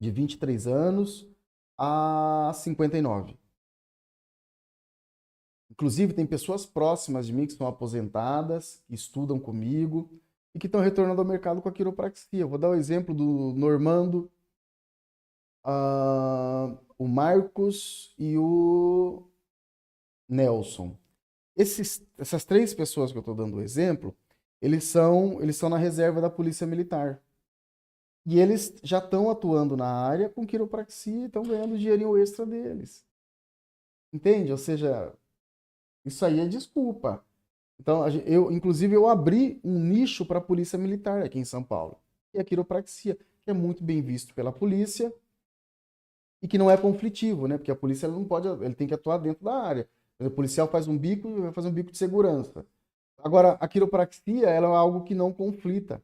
de 23 anos a 59. Inclusive, tem pessoas próximas de mim que são aposentadas, que estudam comigo e que estão retornando ao mercado com a quiropraxia. Eu vou dar o exemplo do Normando, o Marcos e o Nelson. Essas três pessoas que eu estou dando o exemplo, eles são na reserva da Polícia Militar. E eles já estão atuando na área com quiropraxia e estão ganhando o dinheirinho extra deles. Entende? Ou seja, isso aí é desculpa. Então, inclusive, eu abri um nicho para a Polícia Militar aqui em São Paulo. E a quiropraxia, que é muito bem visto pela polícia e que não é conflitivo, né? Porque a polícia ela não pode, ele tem que atuar dentro da área. O policial faz um bico e vai fazer um bico de segurança. Agora, a quiropraxia ela é algo que não conflita.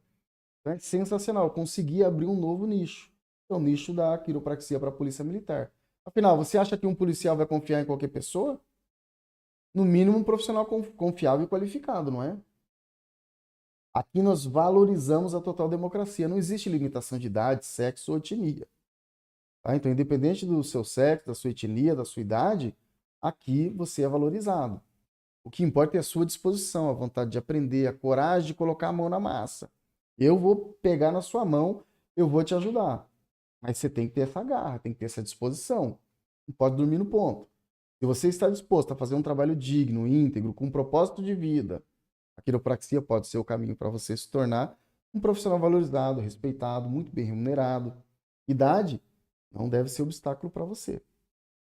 É sensacional. Eu consegui abrir um novo nicho. É o nicho da quiropraxia para a Polícia Militar. Afinal, você acha que um policial vai confiar em qualquer pessoa? No mínimo, um profissional confiável e qualificado, não é? Aqui nós valorizamos a total democracia. Não existe limitação de idade, sexo ou etnia. Tá? Então, independente do seu sexo, da sua etnia, da sua idade, aqui você é valorizado. O que importa é a sua disposição, a vontade de aprender, a coragem de colocar a mão na massa. Eu vou pegar na sua mão, eu vou te ajudar. Mas você tem que ter essa garra, tem que ter essa disposição. Não pode dormir no ponto. Se você está disposto a fazer um trabalho digno, íntegro, com um propósito de vida, a quiropraxia pode ser o caminho para você se tornar um profissional valorizado, respeitado, muito bem remunerado. Idade não deve ser obstáculo para você.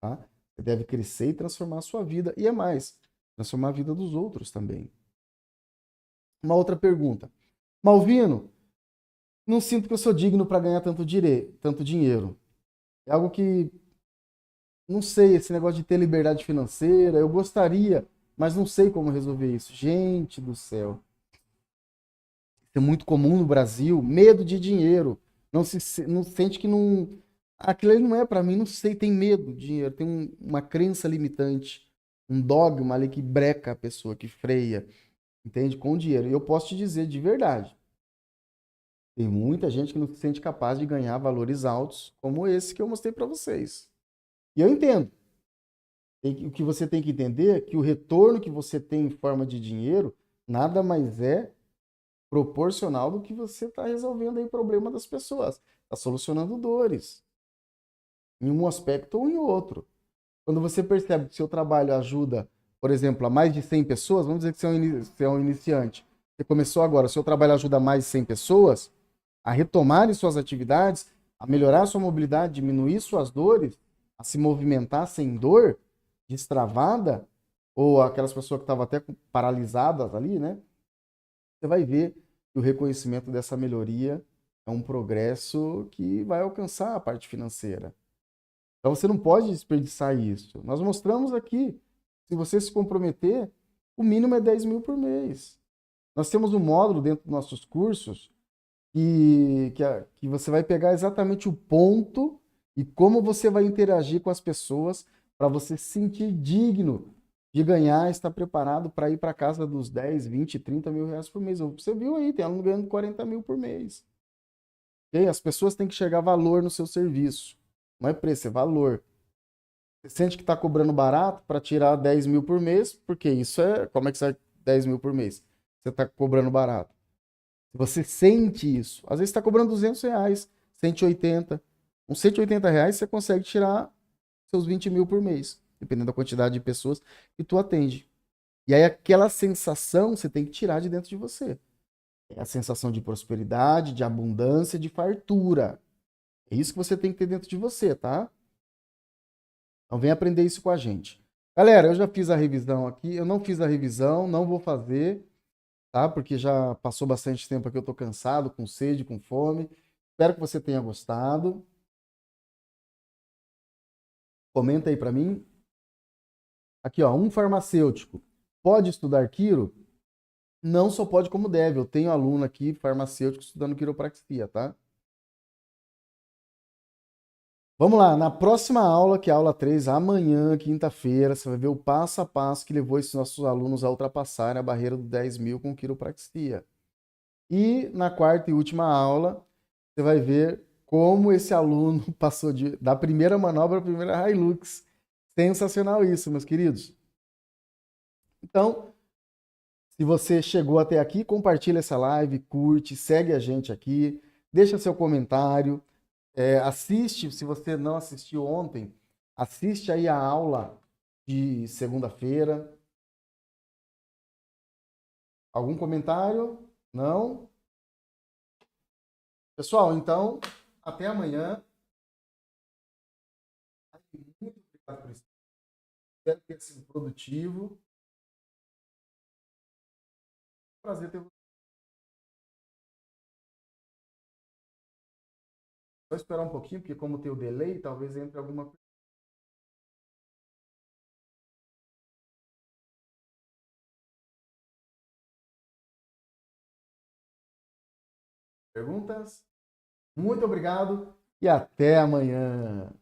Tá? Você deve crescer e transformar a sua vida. E é mais, transformar a vida dos outros também. Uma outra pergunta. Malvino, não sinto que eu sou digno para ganhar tanto dinheiro. É algo que, não sei, esse negócio de ter liberdade financeira, eu gostaria, mas não sei como resolver isso. Gente do céu. Isso é muito comum no Brasil, medo de dinheiro. Não sente que não... Aquilo ali não é para mim, não sei, tem medo de dinheiro, tem uma crença limitante, um dogma ali que breca a pessoa, que freia, entende? Com o dinheiro. E eu posso te dizer de verdade, tem muita gente que não se sente capaz de ganhar valores altos como esse que eu mostrei para vocês. E eu entendo. O que você tem que entender é que o retorno que você tem em forma de dinheiro nada mais é proporcional do que você está resolvendo aí o problema das pessoas. Está solucionando dores. Em um aspecto ou em outro. Quando você percebe que seu trabalho ajuda, por exemplo, a mais de 100 pessoas, vamos dizer que você é um iniciante. Você começou agora, seu trabalho ajuda mais de 100 pessoas a retomarem suas atividades, a melhorar sua mobilidade, diminuir suas dores, a se movimentar sem dor, destravada, ou aquelas pessoas que estavam até paralisadas ali, né? Você vai ver que o reconhecimento dessa melhoria é um progresso que vai alcançar a parte financeira. Então você não pode desperdiçar isso. Nós mostramos aqui, se você se comprometer, o mínimo é 10 mil por mês. Nós temos um módulo dentro dos nossos cursos que você vai pegar exatamente o ponto e como você vai interagir com as pessoas para você se sentir digno de ganhar, está preparado para ir para casa dos 10, 20, 30 mil reais por mês. Você viu aí, tem aluno ganhando 40 mil por mês. Okay? As pessoas têm que enxergar valor no seu serviço. Não é preço, é valor. Você sente que está cobrando barato para tirar 10 mil por mês, porque isso é. Como é que sai 10 mil por mês? Você está cobrando barato. Se você sente isso, às vezes está cobrando 200 reais, 180. Com 180 reais você consegue tirar seus 20 mil por mês, dependendo da quantidade de pessoas que tu atende. E aí aquela sensação você tem que tirar de dentro de você. É a sensação de prosperidade, de abundância, de fartura. É isso que você tem que ter dentro de você, tá? Então vem aprender isso com a gente. Galera, eu já fiz a revisão aqui. Eu não fiz a revisão, não vou fazer, tá? Porque já passou bastante tempo aqui, eu tô cansado, com sede, com fome. Espero que você tenha gostado. Comenta aí para mim. Aqui, ó, um farmacêutico pode estudar quiro? Não só pode como deve. Eu tenho aluno aqui, farmacêutico, estudando quiropraxia, tá? Vamos lá, na próxima aula, que é a aula 3, amanhã, quinta-feira, você vai ver o passo a passo que levou esses nossos alunos a ultrapassarem a barreira do 10 mil com quiropraxia. E na quarta e última aula, você vai ver como esse aluno passou da primeira manobra à primeira Hilux. Sensacional isso, meus queridos. Então, se você chegou até aqui, compartilha essa live, curte, segue a gente aqui, deixa seu comentário, assiste, se você não assistiu ontem, assiste aí a aula de segunda-feira. Algum comentário? Não? Pessoal, então, até amanhã. Muito obrigado por isso. Espero ter sido produtivo. Prazer ter você. Vou esperar um pouquinho, porque como tem o delay, talvez entre alguma perguntas. Muito obrigado e até amanhã.